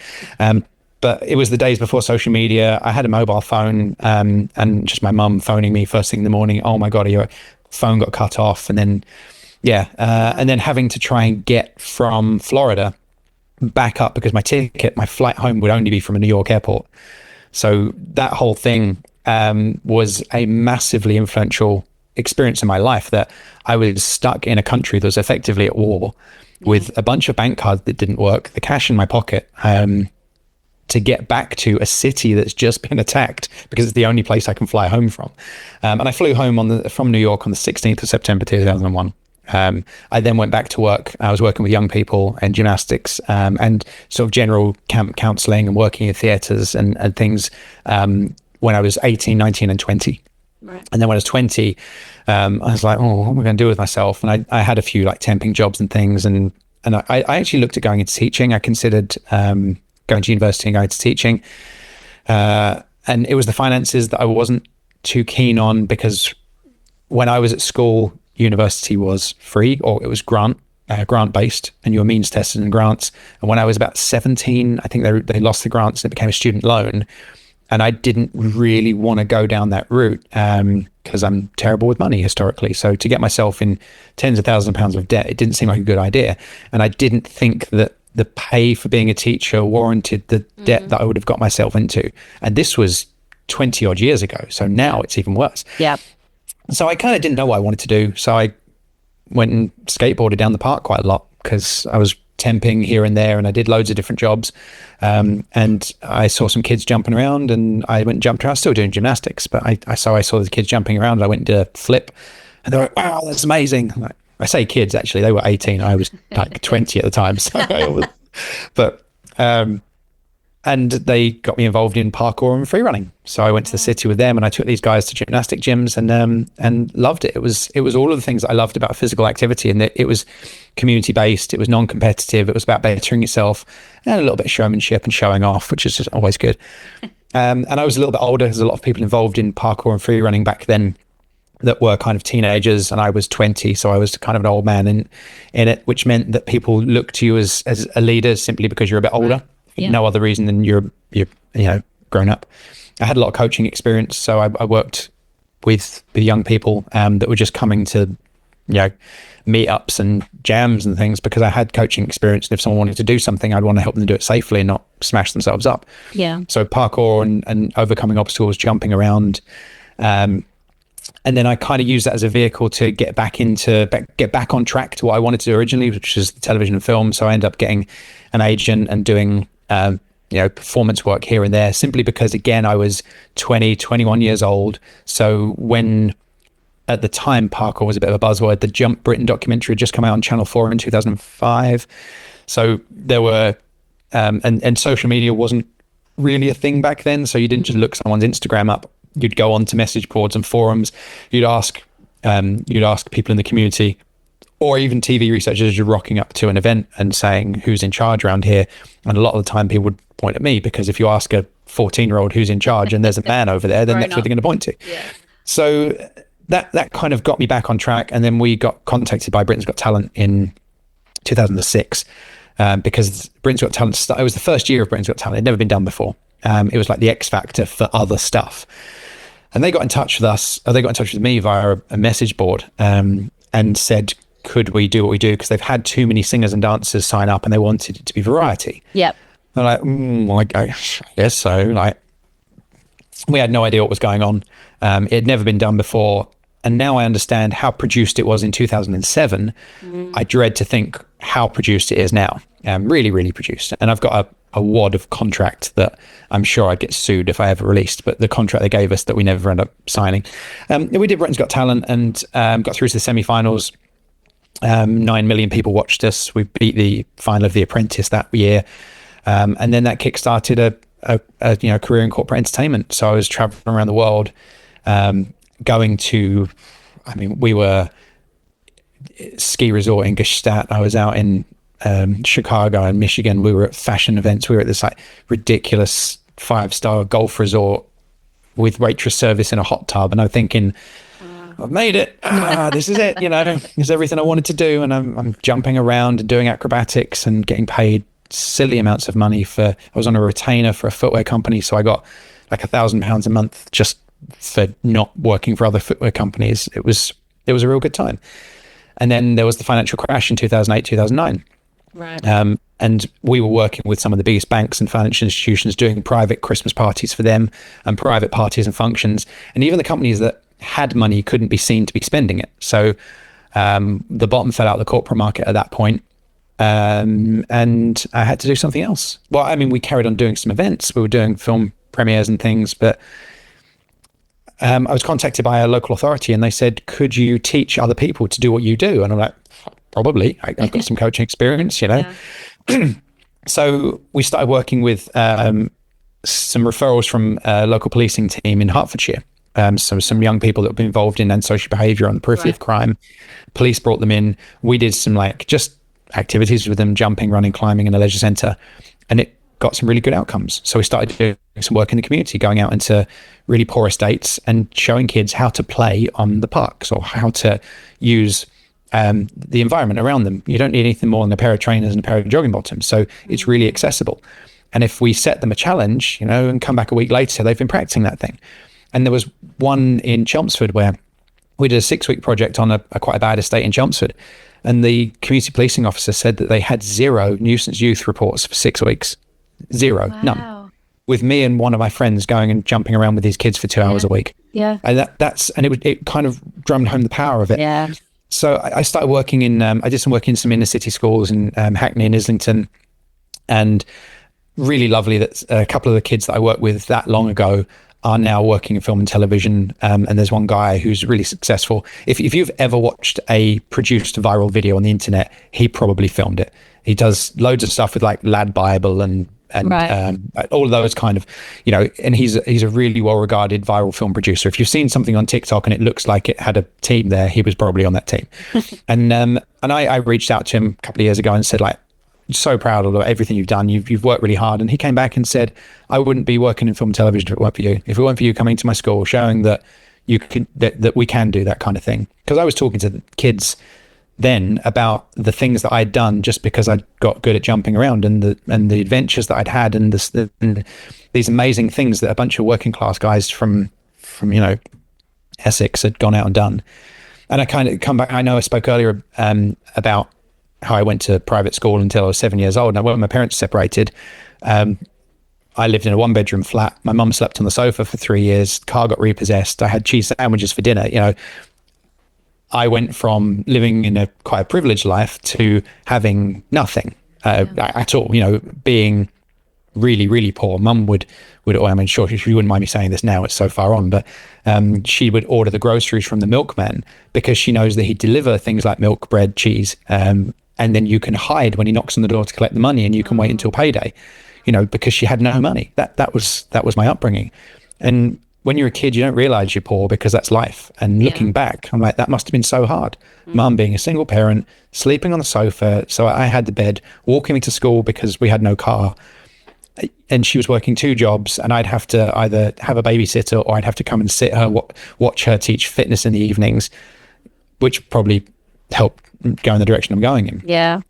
But it was the days before social media. I had a mobile phone, and just my mum phoning me first thing in the morning. Oh my God, your phone got cut off. And then, and then having to try and get from Florida back up because my flight home would only be from a New York airport. So that whole thing was a massively influential experience in my life, that I was stuck in a country that was effectively at war with a bunch of bank cards that didn't work, the cash in my pocket, to get back to a city that's just been attacked because it's the only place I can fly home from. And I flew home from New York on the 16th of September 2001. I then went back to work. I was working with young people and gymnastics and sort of general camp counseling and working in theaters and things when I was 18, 19 and 20. Right. And then when I was 20, I was like, what am I going to do with myself? And I had a few like temping jobs and things. And I actually looked at going into teaching. I considered going to university and going to teaching. And it was the finances that I wasn't too keen on, because when I was at school, university was free, or it was grant-based, and you were means tested in grants. And when I was about 17, I think they lost the grants and it became a student loan. And I didn't really want to go down that route because I'm terrible with money historically. So to get myself in tens of thousands of pounds of debt, it didn't seem like a good idea. And I didn't think that the pay for being a teacher warranted the debt that I would have got myself into. And this was 20 odd years ago. So now it's even worse. Yeah. So I kind of didn't know what I wanted to do. So I went and skateboarded down the park quite a lot because I was temping here and there, and I did loads of different jobs. And I saw some kids jumping around, and I went and jumped around. I was still doing gymnastics, but I saw the kids jumping around, and I went and did a flip, and they were like, wow, that's amazing. Like, I say kids, actually, they were 18. I was like 20 at the time. So and they got me involved in parkour and free running. So I went to the city with them, and I took these guys to gymnastic gyms and loved it. It was all of the things that I loved about physical activity, and that it was community based, it was non-competitive, it was about bettering yourself, and a little bit of showmanship and showing off, which is just always good. And I was a little bit older. There's a lot of people involved in parkour and free running back then that were kind of teenagers, and I was 20, so I was kind of an old man in it, which meant that people looked to you as a leader simply because you're a bit older. Yeah. No other reason than you're grown up. I had a lot of coaching experience, so I worked with young people that were just coming to meetups and jams and things, because I had coaching experience, and if someone wanted to do something, I'd want to help them do it safely and not smash themselves up. Yeah. So parkour and overcoming obstacles, jumping around, and then I kind of used that as a vehicle to get back on track to what I wanted to do originally, which is television and film. So I ended up getting an agent and doing performance work here and there, simply because, again, I was 20, 21 years old. So when, at the time, parkour was a bit of a buzzword, the Jump Britain documentary had just come out on Channel 4 in 2005. So there were, and social media wasn't really a thing back then. So you didn't just look someone's Instagram up. You'd go on to message boards and forums. You'd ask people in the community, or even TV researchers as you're rocking up to an event and saying who's in charge around here. And a lot of the time people would point at me, because if you ask a 14-year-old who's in charge and there's a man over there, then that's what they're going to point to. Yeah. So that kind of got me back on track. And then we got contacted by Britain's Got Talent in 2006 because Britain's Got Talent, it was the first year of Britain's Got Talent. It had never been done before. It was like the X factor for other stuff. And they got in touch with us, or they got in touch with me via a message board, and said, could we do what we do? Because they've had too many singers and dancers sign up and they wanted it to be variety. Yep. I'm like, I guess so. Like, we had no idea what was going on. It had never been done before. And now I understand how produced it was in 2007. I dread to think how produced it is now. Really, really produced. And I've got a wad of contract that I'm sure I'd get sued if I ever released, but the contract they gave us that we never ended up signing. We did Britain's Got Talent and got through to the semi-finals. 9 million people watched us. We beat the final of The Apprentice that year. And then that kickstarted a career in corporate entertainment. So I was traveling around the world, going to, we were ski resort in Gstaad. I was out in Chicago and Michigan. We were at fashion events. We were at this like ridiculous 5-star golf resort with waitress service in a hot tub. And I'm thinking, I've made it. This is it. This is everything I wanted to do. And I'm jumping around and doing acrobatics and getting paid silly amounts of money I was on a retainer for a footwear company. So I got like £1,000 a month just for not working for other footwear companies. It was a real good time. And then there was the financial crash in 2008, 2009. Right. And we were working with some of the biggest banks and financial institutions doing private Christmas parties for them and private parties and functions. And even the companies that had money couldn't be seen to be spending it. So the bottom fell out of the corporate market at that point. And I had to do something else. Well, we carried on doing some events. We were doing film premieres and things, but I was contacted by a local authority and they said, could you teach other people to do what you do? And I'm like, probably. I've got some coaching experience, Yeah. So we started working with some referrals from a local policing team in Hertfordshire. So some young people that have been involved in antisocial behaviour on the periphery of crime. Police brought them in. We did some just activities with them, jumping, running, climbing in a leisure centre, and it got some really good outcomes. So we started doing some work in the community, going out into really poor estates and showing kids how to play on the parks or how to use the environment around them. You don't need anything more than a pair of trainers and a pair of jogging bottoms. So it's really accessible. And if we set them a challenge, and come back a week later, they've been practicing that thing. And there was one in Chelmsford where we did a 6-week project on a quite a bad estate in Chelmsford. And the community policing officer said that they had 0 nuisance youth reports for 6 weeks. 0, wow. None. With me and one of my friends going and jumping around with these kids for 2 hours a week. Yeah. And it kind of drummed home the power of it. Yeah. So I started working in, I did some work in some inner city schools in Hackney and Islington, and really lovely that a couple of the kids that I worked with that long ago are now working in film and television. And there's one guy who's really successful. If you've ever watched a produced viral video on the internet, he probably filmed it. He does loads of stuff with like Lad Bible and all of those kind of, and he's a really well-regarded viral film producer. If you've seen something on TikTok and it looks like it had a team there, he was probably on that team. And I reached out to him a couple of years ago and said, so proud of everything you've done. You've worked really hard. And he came back and said, I wouldn't be working in film and television if it weren't for you. If it weren't for you coming to my school, showing that you can, that we can do that kind of thing. Because I was talking to the kids then about the things that I'd done just because I'd got good at jumping around and the adventures that I'd had and these amazing things that a bunch of working class guys from Essex had gone out and done. And I kind of come back. I know I spoke earlier about how I went to private school until I was 7 years old. And when my parents separated, I lived in a 1-bedroom flat. My mum slept on the sofa for 3 years. Car got repossessed. I had cheese sandwiches for dinner. I went from living in quite a privileged life to having nothing at all, being really, really poor. Mum would, sure, she wouldn't mind me saying this now, it's so far on, but she would order the groceries from the milkman because she knows that he'd deliver things like milk, bread, cheese, and then you can hide when he knocks on the door to collect the money and you can wait until payday, because she had no money. That was my upbringing. And when you're a kid, you don't realize you're poor because that's life. And looking back, I'm like, that must have been so hard. Mum being a single parent, sleeping on the sofa. So I had the bed, walking me to school because we had no car. And she was working 2 jobs and I'd have to either have a babysitter or I'd have to come and sit her, watch her teach fitness in the evenings, which probably helped go in the direction I'm going in. Yeah.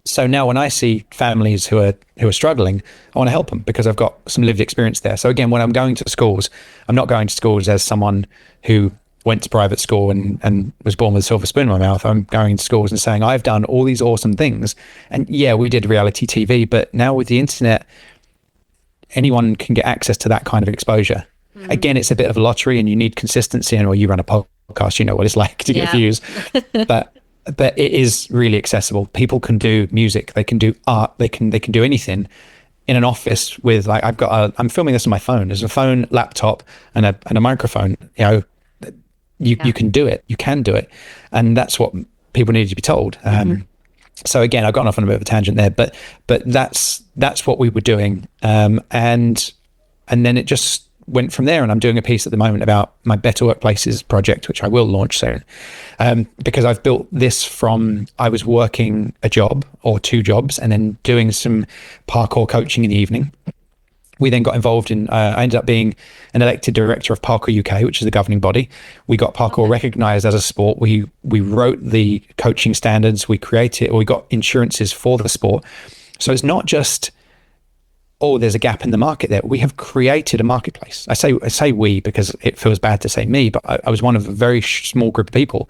So now when I see families who are struggling, I want to help them because I've got some lived experience there. So again, when I'm going to schools, I'm not going to schools as someone who went to private school and was born with a silver spoon in my mouth. I'm going to schools and saying, I've done all these awesome things. And yeah, we did reality TV, but now with the internet, anyone can get access to that kind of exposure. Again, it's a bit of a lottery and you need consistency, and or you run a podcast, you know what it's like to get views. But it is really accessible. People can do music, they can do art, they can do anything in an office with, like, I'm filming this on my phone. There's a phone, laptop, and a microphone. You know, you can do it. You can do it, and that's what people need to be told. So again, I've gone off on a bit of a tangent there, but that's what we were doing, and then it just went from there. And I'm doing a piece at the moment about my Better Workplaces project, which I will launch soon, because I've built this from, I was working a job or two jobs and then doing some parkour coaching in the evening. We then got involved in, I ended up being an elected director of Parkour UK, which is the governing body. We got parkour recognized as a sport. We wrote the coaching standards, we got insurances for the sport. So it's not just, oh, there's a gap in the market there. We have created a marketplace. I say we because it feels bad to say me, but I was one of a very small group of people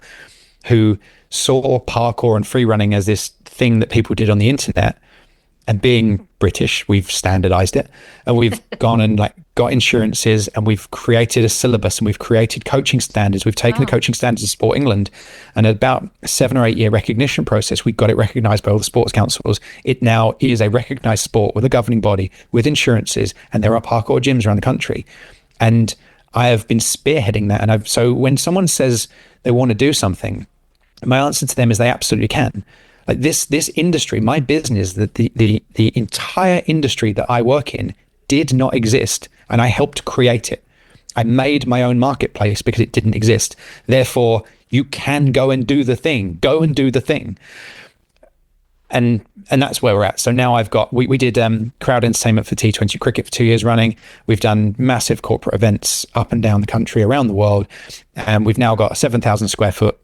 who saw parkour and free running as this thing that people did on the internet. And being British, we've standardized it, and we've gone and got insurances, and we've created a syllabus, and we've created coaching standards. We've taken the coaching standards of Sport England, and at about a 7 or 8 year recognition process, we got it recognized by all the sports councils. It now is a recognized sport with a governing body, with insurances, and there are parkour gyms around the country. And I have been spearheading that. So when someone says they want to do something, my answer to them is they absolutely can. Like this industry, my business, the entire industry that I work in did not exist, and I helped create it. I made my own marketplace because it didn't exist. Therefore, you can go and do the thing. Go and do the thing. And that's where we're at. So now we did crowd entertainment for T20 cricket for 2 years running. We've done massive corporate events up and down the country, around the world. And we've now got a 7,000 square foot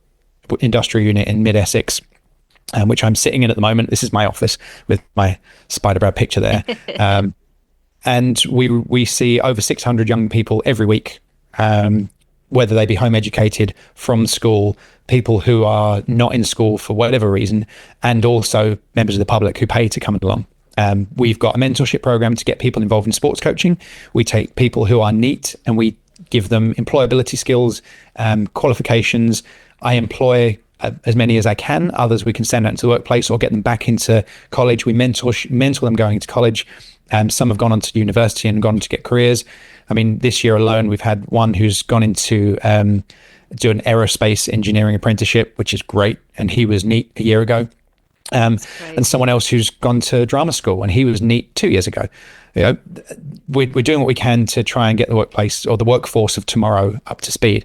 industrial unit in mid-Essex, which I'm sitting in at the moment. This is my office with my Spider Brad picture there. And we see over 600 young people every week, whether they be home educated, from school, people who are not in school for whatever reason, and also members of the public who pay to come along. We've got a mentorship program to get people involved in sports coaching. We take people who are NEET and we give them employability skills, qualifications. I employ as many as I can. Others we can send out into the workplace or get them back into college. We mentor them going into college. Some have gone on to university and gone to get careers. I mean, this year alone, we've had one who's gone into do an aerospace engineering apprenticeship, which is great. And he was NEET a year ago. And someone else who's gone to drama school, and he was NEET 2 years ago. You know, we're doing what we can to try and get the workplace or the workforce of tomorrow up to speed.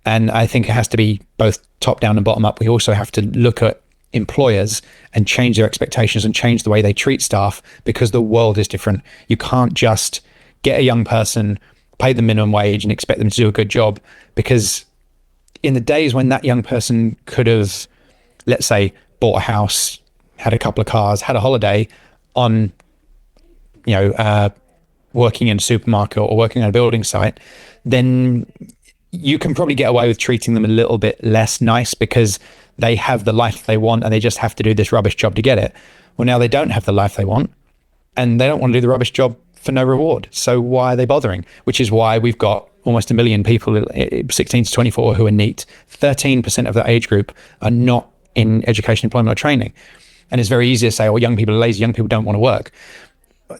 And I think it has to be both top down and bottom up. We also have to look at employers and change their expectations and change the way they treat staff, because the world is different. You can't just get a young person, pay them minimum wage and expect them to do a good job, because in the days when that young person could have, let's say, bought a house, had a couple of cars, had a holiday on, working in a supermarket or working on a building site, then you can probably get away with treating them a little bit less nice because they have the life they want and they just have to do this rubbish job to get it. Well, now they don't have the life they want and they don't want to do the rubbish job for no reward. So why are they bothering? Which is why we've got almost 1 million people, 16 to 24, who are NEET. 13% of that age group are not in education, employment or training. And it's very easy to say, oh, young people are lazy, young people don't want to work.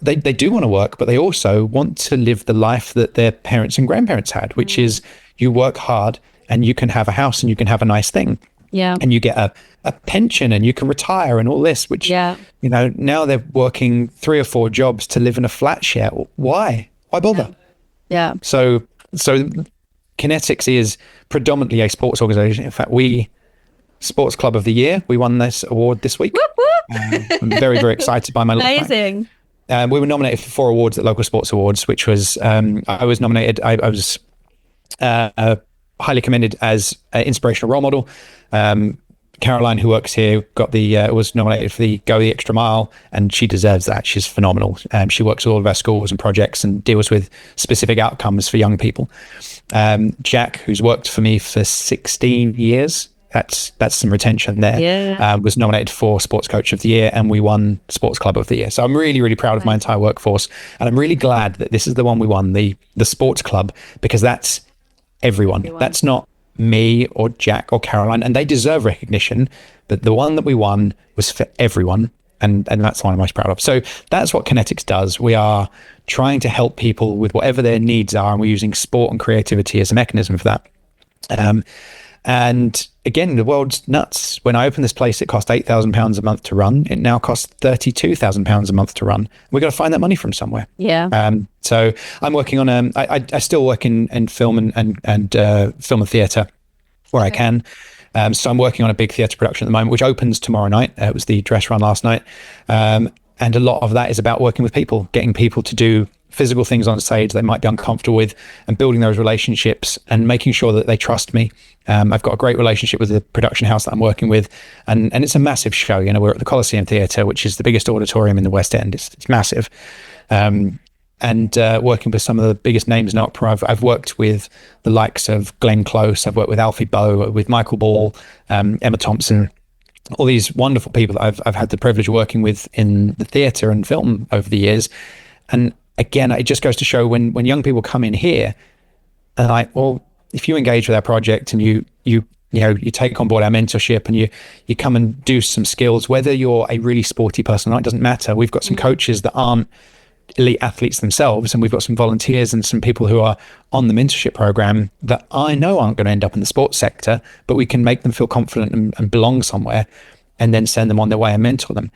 They do want to work, but they also want to live the life that their parents and grandparents had, which is you work hard and you can have a house and you can have a nice thing. Yeah. And you get a pension and you can retire and all this, which, now they're working 3 or 4 jobs to live in a flat share. Why bother? Yeah. So Kinetix is predominantly a sports organization. In fact, Sports Club of the Year, we won this award this week. Whoop, whoop. I'm very, very excited by my Amazing. We were nominated for 4 awards at Local Sports Awards, which was, I was nominated, I was highly commended as an inspirational role model Caroline, who works here, got was nominated for the Go the Extra Mile, and she deserves that. She's phenomenal. She works with all of our schools and projects and deals with specific outcomes for young people. Jack, who's worked for me for 16 years, that's some retention there. Yeah. Was nominated for Sports Coach of the Year, and we won Sports Club of the Year. So I'm really, really proud of my entire workforce, and I'm really glad that this is the one we won, the Sports Club, because that's everyone. That's not me or Jack or Caroline, and they deserve recognition, but the one that we won was for everyone, and that's the one I'm most proud of. So that's what Kinetix does. We are trying to help people with whatever their needs are, and we're using sport and creativity as a mechanism for that. And again, the world's nuts. When I opened this place, it cost £8,000 a month to run. It now costs £32,000 a month to run. We've got to find that money from somewhere. Yeah. So I'm working on I still work in film and film and theatre where I can. So I'm working on a big theatre production at the moment, which opens tomorrow night. It was the dress run last night. And a lot of that is about working with people, getting people to do physical things on stage they might be uncomfortable with, and building those relationships and making sure that they trust me. I've got a great relationship with the production house that I'm working with, and it's a massive show. You know, we're at the Coliseum Theatre, which is the biggest auditorium in the West End. It's massive. And working with some of the biggest names in opera. I've worked with the likes of Glenn Close. I've worked with Alfie Boe, with Michael Ball, Emma Thompson, all these wonderful people that I've had the privilege of working with in the theatre and film over the years. And again, it just goes to show when young people come in here, they're like, well, if you engage with our project and you take on board our mentorship and you come and do some skills, whether you're a really sporty person or not, it doesn't matter. We've got some coaches that aren't elite athletes themselves, and we've got some volunteers and some people who are on the mentorship program that I know aren't going to end up in the sports sector, but we can make them feel confident and belong somewhere, and then send them on their way and mentor them.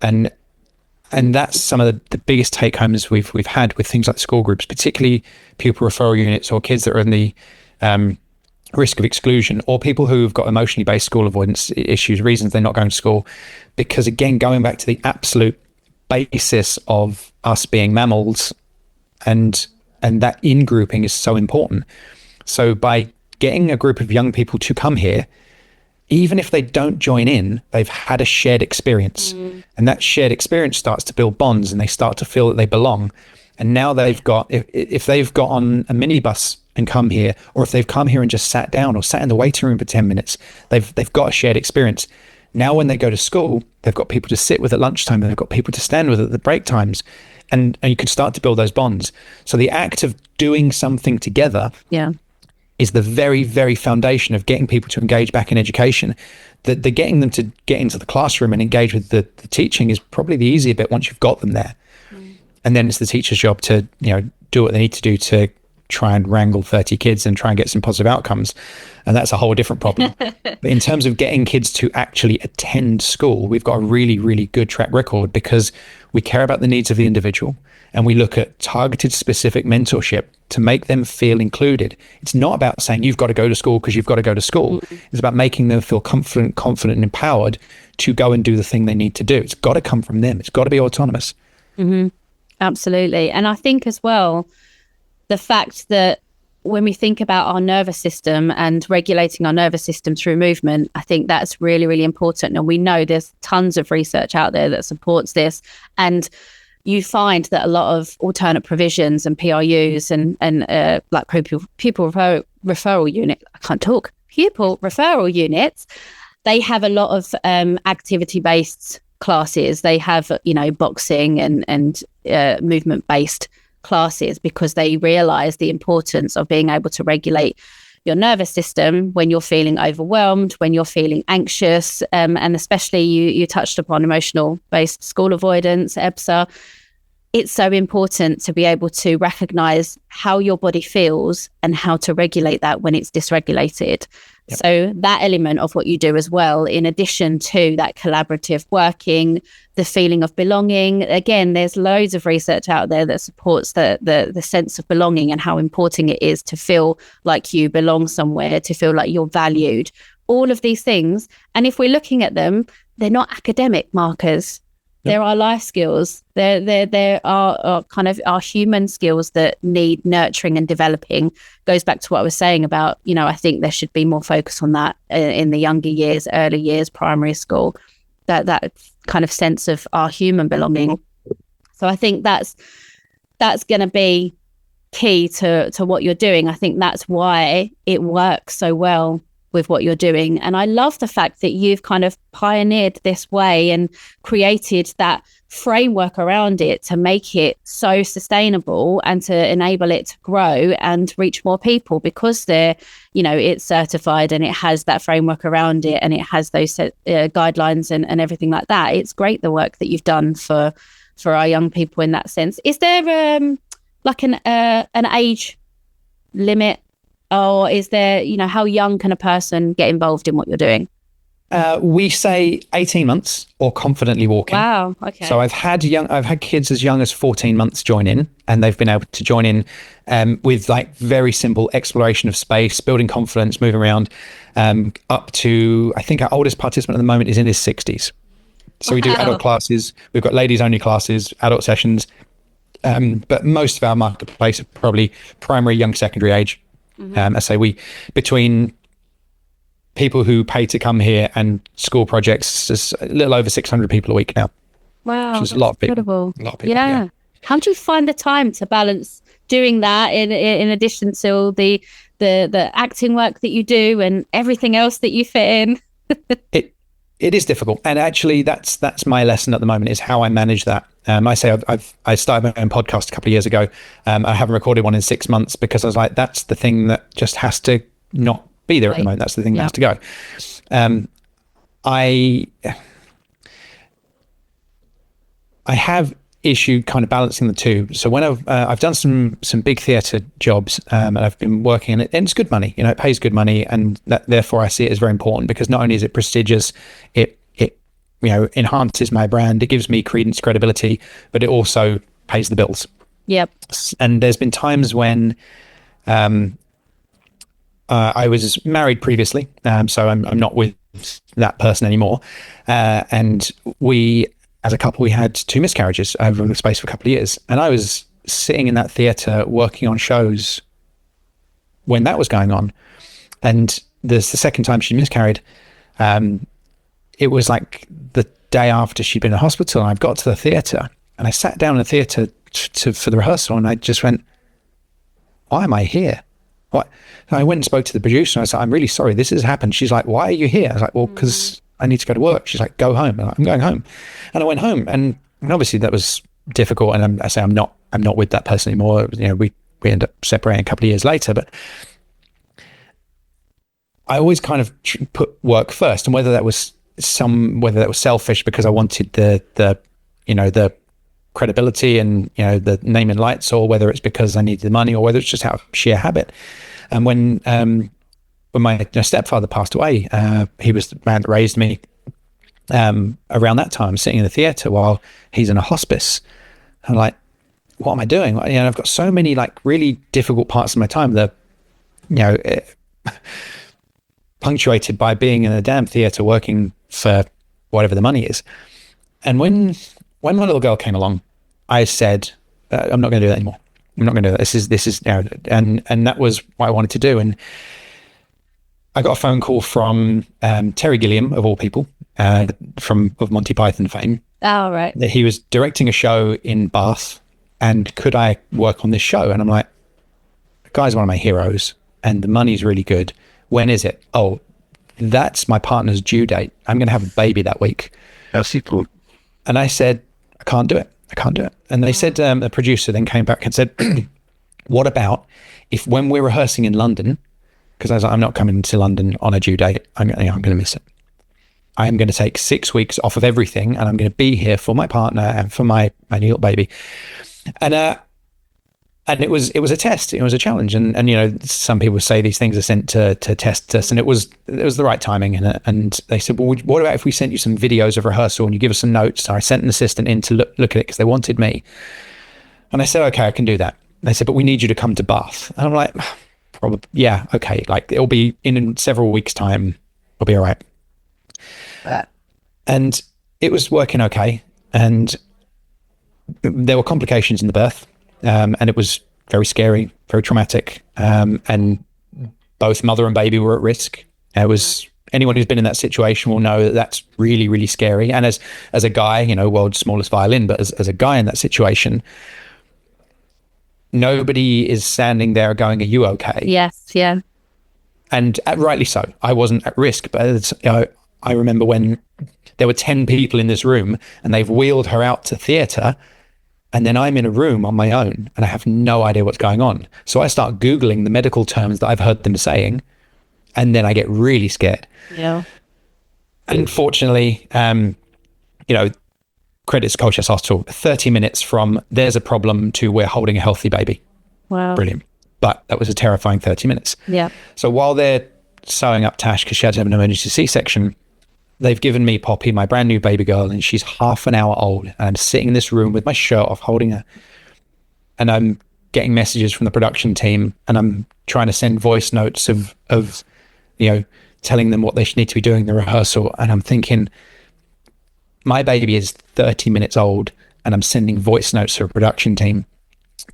And that's some of the biggest take homes we've had with things like school groups, particularly pupil referral units or kids that are in the risk of exclusion, or people who've got emotionally based school avoidance issues, reasons they're not going to school. Because again, going back to the absolute basis of us being mammals, and that in-grouping is so important. So by getting a group of young people to come here, even if they don't join in, they've had a shared experience. And that shared experience starts to build bonds, and they start to feel that they belong. And now they've got, if they've got on a minibus and come here, or if they've come here and just sat down or sat in the waiting room for 10 minutes, they've got a shared experience. Now when they go to school, they've got people to sit with at lunchtime, and they've got people to stand with at the break times. And you can start to build those bonds. So the act of doing something together is the very, very foundation of getting people to engage back in education. The getting them to get into the classroom and engage with the teaching is probably the easier bit once you've got them there. And then it's the teacher's job to do what they need to do to try and wrangle 30 kids and try and get some positive outcomes. And that's a whole different problem. But in terms of getting kids to actually attend school, we've got a really, really good track record, because we care about the needs of the individual, and we look at targeted specific mentorship to make them feel included. It's not about saying you've got to go to school because you've got to go to school. It's about making them feel confident and empowered to go and do the thing they need to do. It's got to come from them. It's got to be autonomous. Absolutely. And I think as well, the fact that when we think about our nervous system and regulating our nervous system through movement, I think that's really, really important. And we know there's tons of research out there that supports this. And you find that a lot of alternate provisions and PRUs and like pupil referral unit, pupil referral units, they have a lot of activity-based classes. They have, boxing and movement-based classes, because they realize the importance of being able to regulate your nervous system when you're feeling overwhelmed, when you're feeling anxious, and especially you touched upon emotional based school avoidance, EBSA. It's so important to be able to recognize how your body feels and how to regulate that when it's dysregulated. Yep. So that element of what you do as well, in addition to that collaborative working, the feeling of belonging. Again, there's loads of research out there that supports the sense of belonging and how important it is to feel like you belong somewhere, to feel like you're valued. All of these things. And if we're looking at them, they're not academic markers. There are life skills. There are kind of our human skills that need nurturing and developing. Goes back to what I was saying about, I think there should be more focus on that in the younger years, early years, primary school, that kind of sense of our human belonging. So I think that's going to be key to what you're doing. I think that's why it works so well with what you're doing. And I love the fact that you've kind of pioneered this way and created that framework around it to make it so sustainable and to enable it to grow and reach more people, because it's certified and it has that framework around it and it has those guidelines and everything like that. It's great, the work that you've done for our young people in that sense. Is there like an age limit? Or is there, how young can a person get involved in what you're doing? We say 18 months or confidently walking. Wow. Okay. So I've had kids as young as 14 months join in, and they've been able to join in with like very simple exploration of space, building confidence, moving around, up to, I think our oldest participant at the moment is in his 60s. So we do adult classes. We've got ladies only classes, adult sessions. But most of our marketplace are probably primary, young secondary age. I say between people who pay to come here and school projects, there's a little over 600 people a week now. Wow, which is a lot of people. Incredible. A lot of people. Yeah. How do you find the time to balance doing that in addition to the acting work that you do and everything else that you fit in? It is difficult, and actually, that's my lesson at the moment, is how I manage that. I say I started my own podcast a couple of years ago. I haven't recorded one in 6 months because I was like, that's the thing that just has to not be there at the moment. That's the thing that has to go. I have issue kind of balancing the two. So when I've done some big theatre jobs, and I've been working in it, and it's good money. It pays good money, and therefore I see it as very important, because not only is it prestigious, it enhances my brand, it gives me credence, credibility, but it also pays the bills. Yep. And there's been times when I was married previously, so I'm not with that person anymore, and we, as a couple, we had 2 miscarriages over the space of a couple of years. And I was sitting in that theatre working on shows when that was going on. And the second time she miscarried, it was like the day after she'd been in hospital, and I got to the theatre and I sat down in the theatre for the rehearsal, and I just went, why am I here? What? And I went and spoke to the producer, and I said, I'm really sorry, this has happened. She's like, why are you here? I was like, well, because I need to go to work. She's like, go home. I'm like, I'm going home. And I went home, and obviously that was difficult. And I say, I'm not with that person anymore. We end up separating a couple of years later, but I always kind of put work first. And whether that was selfish because I wanted the credibility and, the name and lights, or whether it's because I needed the money, or whether it's just out of sheer habit. And when my stepfather passed away, he was the man that raised me. Around that time, sitting in the theatre while he's in a hospice, I'm like, what am I doing? I've got so many like really difficult parts of my time that, punctuated by being in a damn theatre working for whatever the money is. And when my little girl came along, I said, I'm not going to do that anymore. I'm not going to do that. This is and that was what I wanted to do. And I got a phone call from Terry Gilliam, of all people, of Monty Python fame. Oh, right. That he was directing a show in Bath, and could I work on this show? And I'm like, the guy's one of my heroes, and the money's really good. When is it? Oh, that's my partner's due date. I'm going to have a baby that week. And I said, I can't do it. And they said, the producer then came back and said, what about if when we're rehearsing in London, because I was like, I'm not coming to London on a due date, I'm going to miss it. I'm going to take 6 weeks off of everything, and I'm going to be here for my partner and for my little baby. And it was a test. It was a challenge. And some people say these things are sent to test us, and it was the right timing. And they said, well, what about if we sent you some videos of rehearsal and you give us some notes? So I sent an assistant in to look at it because they wanted me. And I said, okay, I can do that. And they said, but we need you to come to Bath. And I'm like, probably, yeah, okay. Like, it'll be in several weeks' time. It'll be all right. And it was working okay. And there were complications in the birth, and it was very scary, very traumatic, and both mother and baby were at risk. It was, anyone who's been in that situation will know that that's really, really scary. And as a guy, world's smallest violin, but as a guy in that situation, nobody is standing there going, "Are you okay?" Yes, yeah. And rightly so. I wasn't at risk, but I remember when there were 10 people in this room and they've wheeled her out to theatre, and then I'm in a room on my own and I have no idea what's going on. So I start Googling the medical terms that I've heard them saying, and then I get really scared. Yeah. Unfortunately, credits Colchester Hospital, 30 minutes from there's a problem to we're holding a healthy baby. Wow. Brilliant. But that was a terrifying 30 minutes. Yeah. So while they're sewing up Tash, because she had to have an emergency C-section, they've given me Poppy, my brand new baby girl, and she's half an hour old. And I'm sitting in this room with my shirt off, holding her. And I'm getting messages from the production team, and I'm trying to send voice notes of telling them what they need to be doing in the rehearsal. And I'm thinking, my baby is 30 minutes old, and I'm sending voice notes to a production team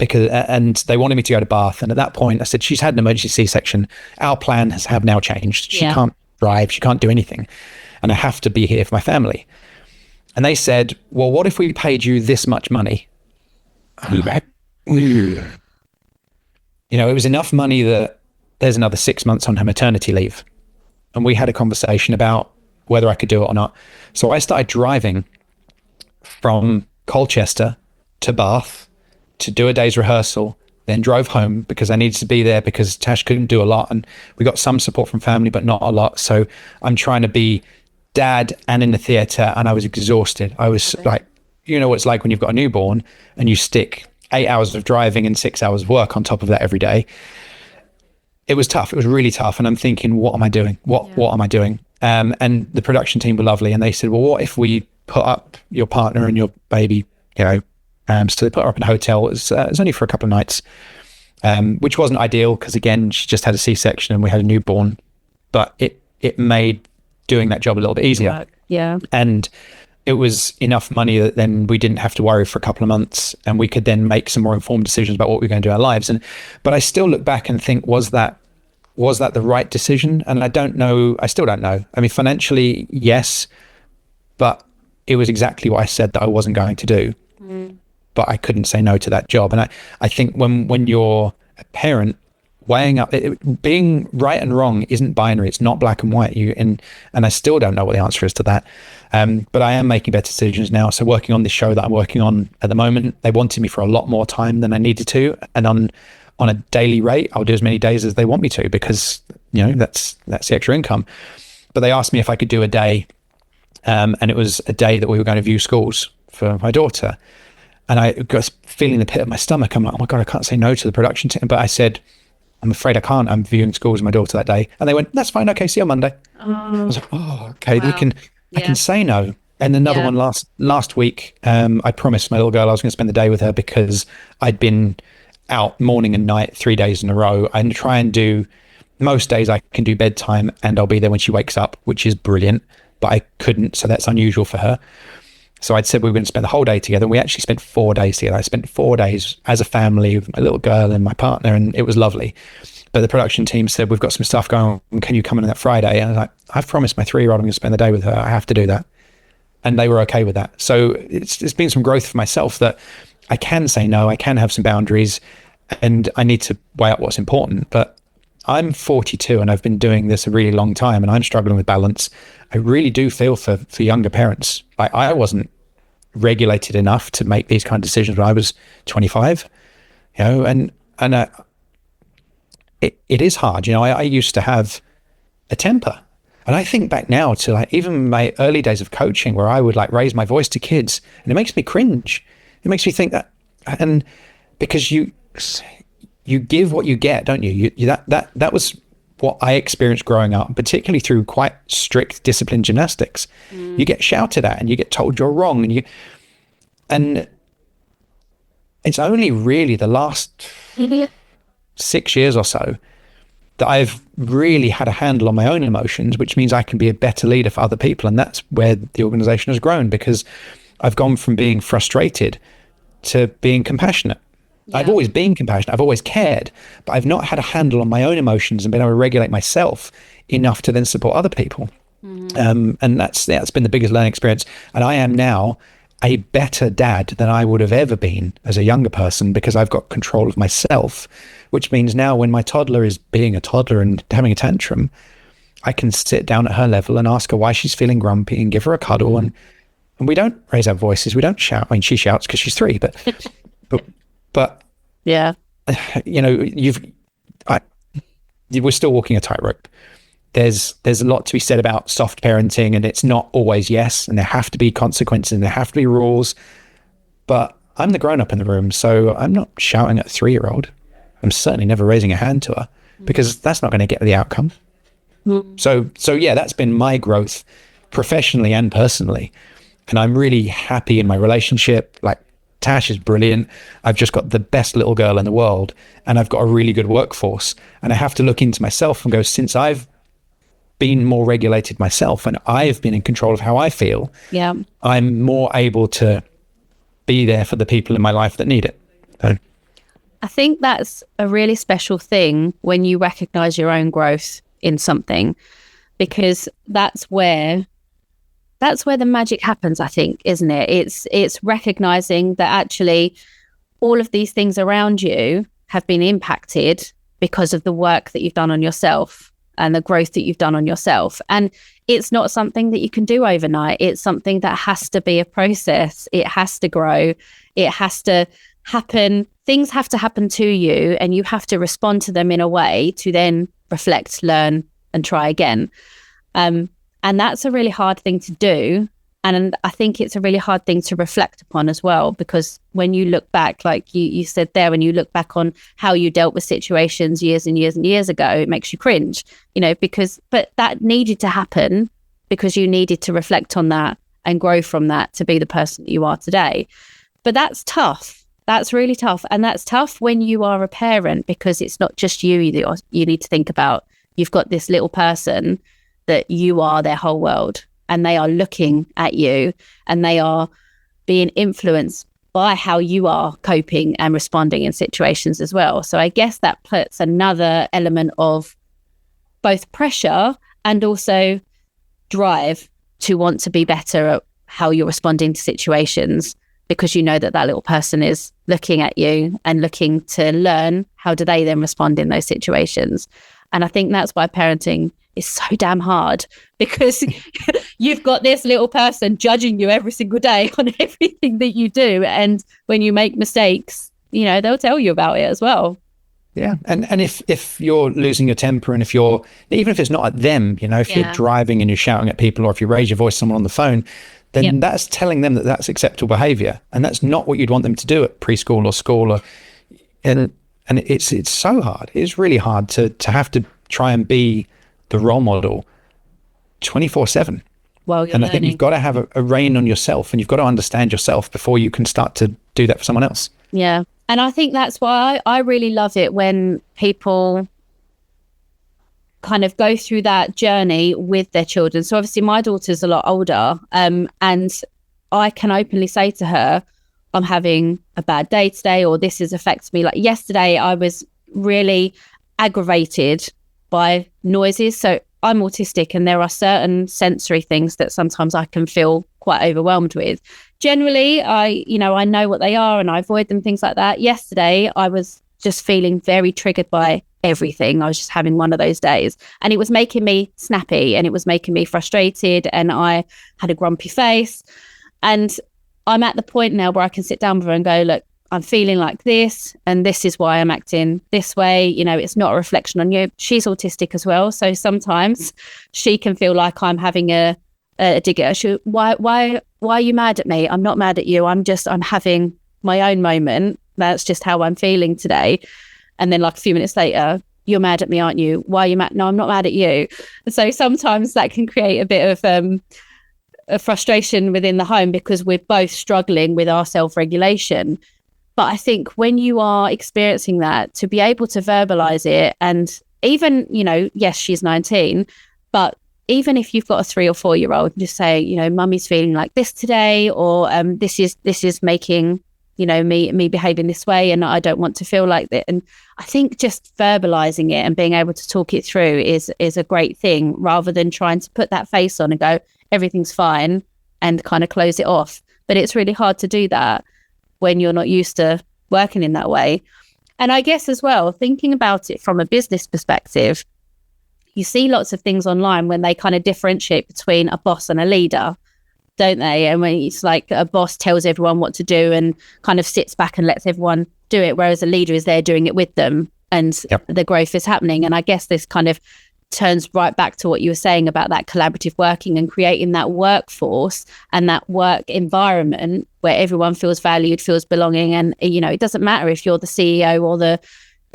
and they wanted me to go to Bath. And at that point I said, she's had an emergency C-section. Our plan has now changed. She can't drive. She can't do anything. And I have to be here for my family. And they said, well, what if we paid you this much money? It was enough money that there's another 6 months on her maternity leave. And we had a conversation about whether I could do it or not. So I started driving from Colchester to Bath to do a day's rehearsal, then drove home because I needed to be there because Tash couldn't do a lot. And we got some support from family, but not a lot. So I'm trying to be dad and in the theatre, and I was exhausted. I was like, what it's like when you've got a newborn and you stick 8 hours of driving and 6 hours of work on top of that every day. It was tough. It was really tough. And I'm thinking, what am I doing? What am I doing? And the production team were lovely. And they said, well, what if we put up your partner and your baby, so they put her up in a hotel. It was only for a couple of nights, which wasn't ideal because, again, she just had a C-section and we had a newborn. But it made doing that job a little bit easier. Yeah. And it was enough money that then we didn't have to worry for a couple of months, and we could then make some more informed decisions about what we were going to do in our lives. But I still look back and think, was that the right decision? And I don't know. I still don't know. I mean, financially, yes, but it was exactly what I said that I wasn't going to do. But I couldn't say no to that job. And I think when you're a parent, weighing up, being right and wrong isn't binary. It's not black and white. And I still don't know what the answer is to that. But I am making better decisions now. So working on this show that I'm working on at the moment, they wanted me for a lot more time than I needed to. And on a daily rate, I'll do as many days as they want me to, because, that's the extra income. But they asked me if I could do a day. And it was a day that we were going to view schools for my daughter. And I was feeling the pit of my stomach. I'm like, oh my God, I can't say no to the production team. But I said, I'm afraid I can't. I'm viewing schools with my daughter that day. And they went, that's fine. Okay, see you on Monday. I was like, oh, okay, wow. I can say no. And another one last week, I promised my little girl I was going to spend the day with her because I'd been out morning and night 3 days in a row. And try and do, most days I can do bedtime and I'll be there when she wakes up, which is brilliant. But I couldn't, so that's unusual for her. So I'd said we were going to spend the whole day together. We actually spent 4 days together. I spent 4 days as a family with my little girl and my partner, and it was lovely. But the production team said, we've got some stuff going on. Can you come in on that Friday? And I was like, I've promised my 3-year-old I'm going to spend the day with her. I have to do that. And they were okay with that. So it's been some growth for myself that I can say no, I can have some boundaries, and I need to weigh up what's important. But I'm 42 and I've been doing this a really long time, and I'm struggling with balance. I really do feel for younger parents. I wasn't regulated enough to make these kind of decisions when I was 25, and it is hard. I used to have a temper, and I think back now to even my early days of coaching where I would raise my voice to kids, and it makes me cringe. It makes me think that, and because you give what you get, don't you? That was what I experienced growing up, particularly through quite strict disciplined gymnastics. You get shouted at and you get told you're wrong, and it's only really the last 6 years or so that I've really had a handle on my own emotions, which means I can be a better leader for other people. And that's where the organization has grown, because I've gone from being frustrated to being compassionate. Yeah. I've always been compassionate. I've always cared, but I've not had a handle on my own emotions and been able to regulate myself enough to then support other people. And that's been the biggest learning experience. And I am now a better dad than I would have ever been as a younger person, because I've got control of myself, which means now when my toddler is being a toddler and having a tantrum, I can sit down at her level and ask her why she's feeling grumpy and give her a cuddle. And we don't raise our voices. We don't shout. I mean, she shouts because she's 3, but yeah, you know, we're still walking a tightrope. There's a lot to be said about soft parenting, and it's not always yes, and there have to be consequences and there have to be rules. But I'm the grown up in the room, so I'm not shouting at a 3-year-old. I'm certainly never raising a hand to her, because that's not going to get the outcome. So yeah, that's been my growth professionally and personally. And I'm really happy in my relationship. Like, Tash is brilliant. I've just got the best little girl in the world, and I've got a really good workforce. And I have to look into myself and go, since I've been more regulated myself and I've been in control of how I feel, yeah, I'm more able to be there for the people in my life that need it. So, I think that's a really special thing when you recognize your own growth in something, because that's where the magic happens, I think, isn't it? It's recognizing that actually all of these things around you have been impacted because of the work that you've done on yourself and the growth that you've done on yourself. And it's not something that you can do overnight. It's something that has to be a process. It has to grow. It has to happen. Things have to happen to you, and you have to respond to them in a way to then reflect, learn, and try again. And that's a really hard thing to do. And I think it's a really hard thing to reflect upon as well, because when you look back, like you said there, when you look back on how you dealt with situations years and years and years ago, it makes you cringe, you know, but that needed to happen because you needed to reflect on that and grow from that to be the person that you are today. But that's tough. That's really tough. And that's tough when you are a parent, because it's not just you that you need to think about. You've got this little person that you are their whole world, and they are looking at you, and they are being influenced by how you are coping and responding in situations as well. So I guess that puts another element of both pressure and also drive to want to be better at how you're responding to situations, because you know that little person is looking at you and looking to learn how do they then respond in those situations. And I think that's why parenting is so damn hard, because you've got this little person judging you every single day on everything that you do. And when you make mistakes, you know, they'll tell you about it as well. Yeah. And if you're losing your temper, and even if it's not at them, you know, if you're driving and you're shouting at people, or if you raise your voice at someone on the phone, then that's telling them that that's acceptable behavior. And that's not what you'd want them to do at preschool or school. And it's so hard. It's really hard to have to try and be the role model 24/7. Well, and I think you've got to have a rein on yourself, and you've got to understand yourself before you can start to do that for someone else. Yeah. And I think that's why I really love it when people kind of go through that journey with their children. So obviously my daughter's a lot older, and I can openly say to her, I'm having a bad day today, or this has affected me. Like yesterday, I was really aggravated by noises. So I'm autistic, and there are certain sensory things that sometimes I can feel quite overwhelmed with. Generally, I know what they are and I avoid them, things like that. Yesterday, I was just feeling very triggered by everything. I was just having one of those days, and it was making me snappy, and it was making me frustrated, and I had a grumpy face. And I'm at the point now where I can sit down with her and go, look, I'm feeling like this, and this is why I'm acting this way. You know, it's not a reflection on you. She's autistic as well, so sometimes she can feel like I'm having a dig at her. Why are you mad at me? I'm not mad at you. I'm having my own moment. That's just how I'm feeling today. And then like a few minutes later, you're mad at me, aren't you? Why are you mad? No, I'm not mad at you. So sometimes that can create a bit of a frustration within the home, because we're both struggling with our self-regulation. But I think when you are experiencing that, to be able to verbalize it, and even, you know, yes, she's 19, but even if you've got a 3 or 4 year old, just say, you know, mummy's feeling like this today, or this is making, you know, me behaving this way, and I don't want to feel like that. And I think just verbalizing it and being able to talk it through is a great thing, rather than trying to put that face on and go, everything's fine, and kind of close it off. But it's really hard to do that when you're not used to working in that way. And I guess as well, thinking about it from a business perspective, you see lots of things online when they kind of differentiate between a boss and a leader, don't they? And when it's like a boss tells everyone what to do and kind of sits back and lets everyone do it, whereas a leader is there doing it with them, and the growth is happening. And I guess this kind of turns right back to what you were saying about that collaborative working and creating that workforce and that work environment where everyone feels valued, feels belonging. And, you know, it doesn't matter if you're the CEO or the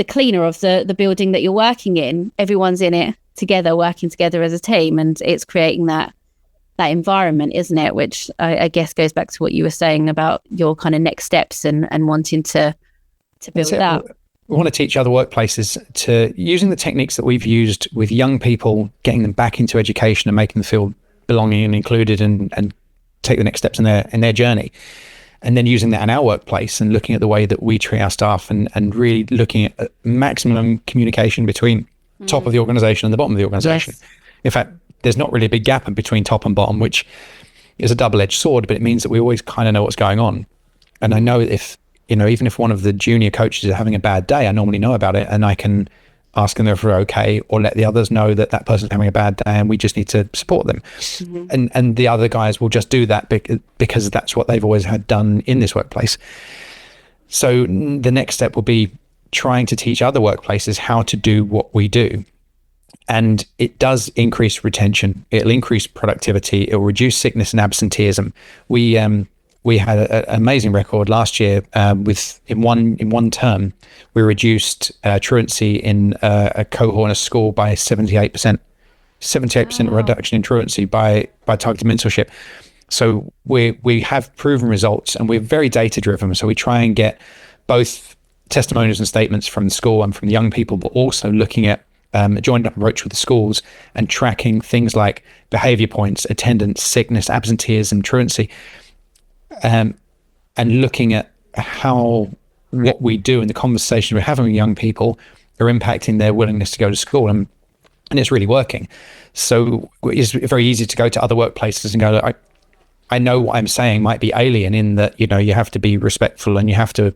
cleaner of the building that you're working in, everyone's in it together, working together as a team, and it's creating that environment, isn't it? Which I guess goes back to what you were saying about your kind of next steps and wanting to build that. We want to teach other workplaces to using the techniques that we've used with young people, getting them back into education and making them feel belonging and included and take the next steps in their journey. And then using that in our workplace and looking at the way that we treat our staff and really looking at maximum communication between top of the organization and the bottom of the organization. Yes. In fact, there's not really a big gap between top and bottom, which is a double-edged sword, but it means that we always kind of know what's going on. And I know if, you know, even if one of the junior coaches is having a bad day, I normally know about it, and I can ask them if they're okay, or let the others know that that person's having a bad day and we just need to support them. Mm-hmm. And the other guys will just do that because that's what they've always had done in this workplace. So the next step will be trying to teach other workplaces how to do what we do. And it does increase retention. It'll increase productivity. It'll reduce sickness and absenteeism. We had an amazing record last year with in one term, we reduced truancy in a cohort in a school by 78%. 78% reduction in truancy by targeted mentorship. So we have proven results, and we're very data driven. So we try and get both testimonials and statements from the school and from the young people, but also looking at a joined up approach with the schools and tracking things like behavior points, attendance, sickness, absenteeism, truancy. And looking at how what we do and the conversations we're having with young people are impacting their willingness to go to school, and it's really working. So it's very easy to go to other workplaces and go, I know what I'm saying might be alien in that, you know, you have to be respectful and you have to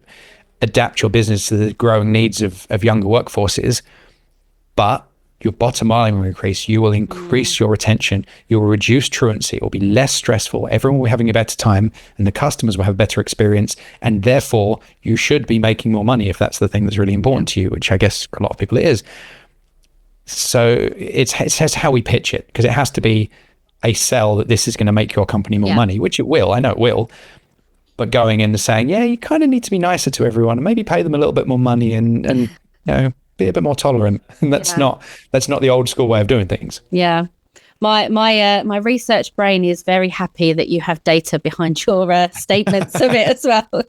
adapt your business to the growing needs of younger workforces, but your bottom line will increase. You will increase your retention. You will reduce truancy. It will be less stressful. Everyone will be having a better time, and the customers will have a better experience. And therefore, you should be making more money if that's the thing that's really important to you, which I guess for a lot of people it is. So it says how we pitch it, because it has to be a sell that this is going to make your company more money, which it will. I know it will. But going in and saying, yeah, you kind of need to be nicer to everyone and maybe pay them a little bit more money and you know, be a bit more tolerant. And that's not the old school way of doing things. Yeah. My research brain is very happy that you have data behind your statements of it as well.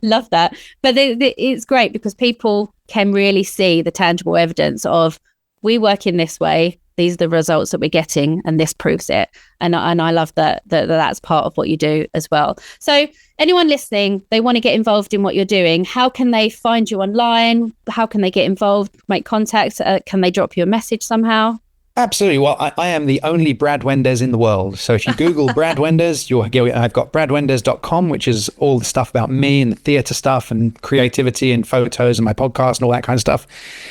Love that. But it's great because people can really see the tangible evidence of, we work in this way, these are the results that we're getting, and this proves it. And I love that that's part of what you do as well. So anyone listening, they want to get involved in what you're doing. How can they find you online? How can they get involved, make contact? Can they drop you a message somehow? Absolutely. Well, I am the only Brad Wendes in the world. So if you Google Brad Wendes, I've got bradwendes.com, which is all the stuff about me and the theatre stuff and creativity and photos and my podcast and all that kind of stuff.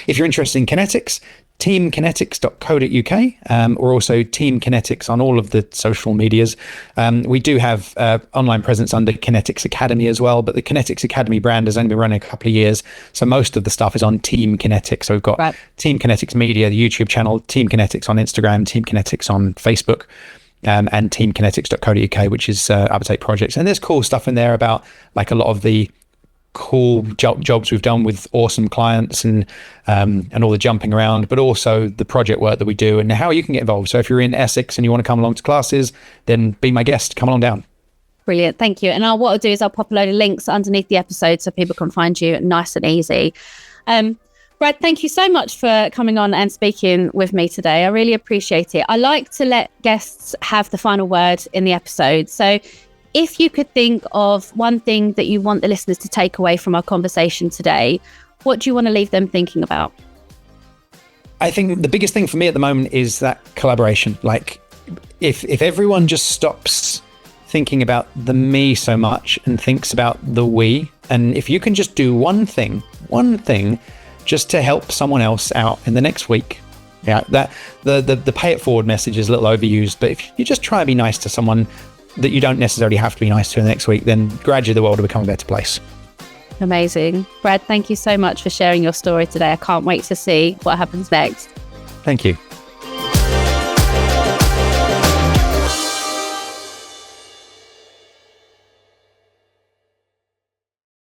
If you're interested in Kinetix, teamkinetix.co.uk, or also Team Kinetix on all of the social medias. We do have online presence under Kinetix Academy as well, but the Kinetix Academy brand has only been running a couple of years, so most of the stuff is on Team Kinetix. So we've got Team Kinetix Media, the YouTube channel, Team Kinetix on Instagram, Team Kinetix on Facebook, and teamkinetix.co.uk, which is Update Projects. And there's cool stuff in there about like a lot of the cool jobs we've done with awesome clients and all the jumping around, but also the project work that we do and how you can get involved. So if you're in Essex and you want to come along to classes, then be my guest, come on down. Brilliant, thank you. And what I'll do is I'll pop a load of links underneath the episode so people can find you nice and easy. Brad, thank you so much for coming on and speaking with me today. I really appreciate it. I like to let guests have the final word in the episode. So if you could think of one thing that you want the listeners to take away from our conversation today, what do you want to leave them thinking about? I think the biggest thing for me at the moment is that collaboration. Like if everyone just stops thinking about the me so much and thinks about the we, and if you can just do one thing just to help someone else out in the next week. Yeah, that the pay it forward message is a little overused, but if you just try and be nice to someone that you don't necessarily have to be nice to in the next week, then gradually the world will become a better place. Amazing. Brad, thank you so much for sharing your story today. I can't wait to see what happens next. Thank you.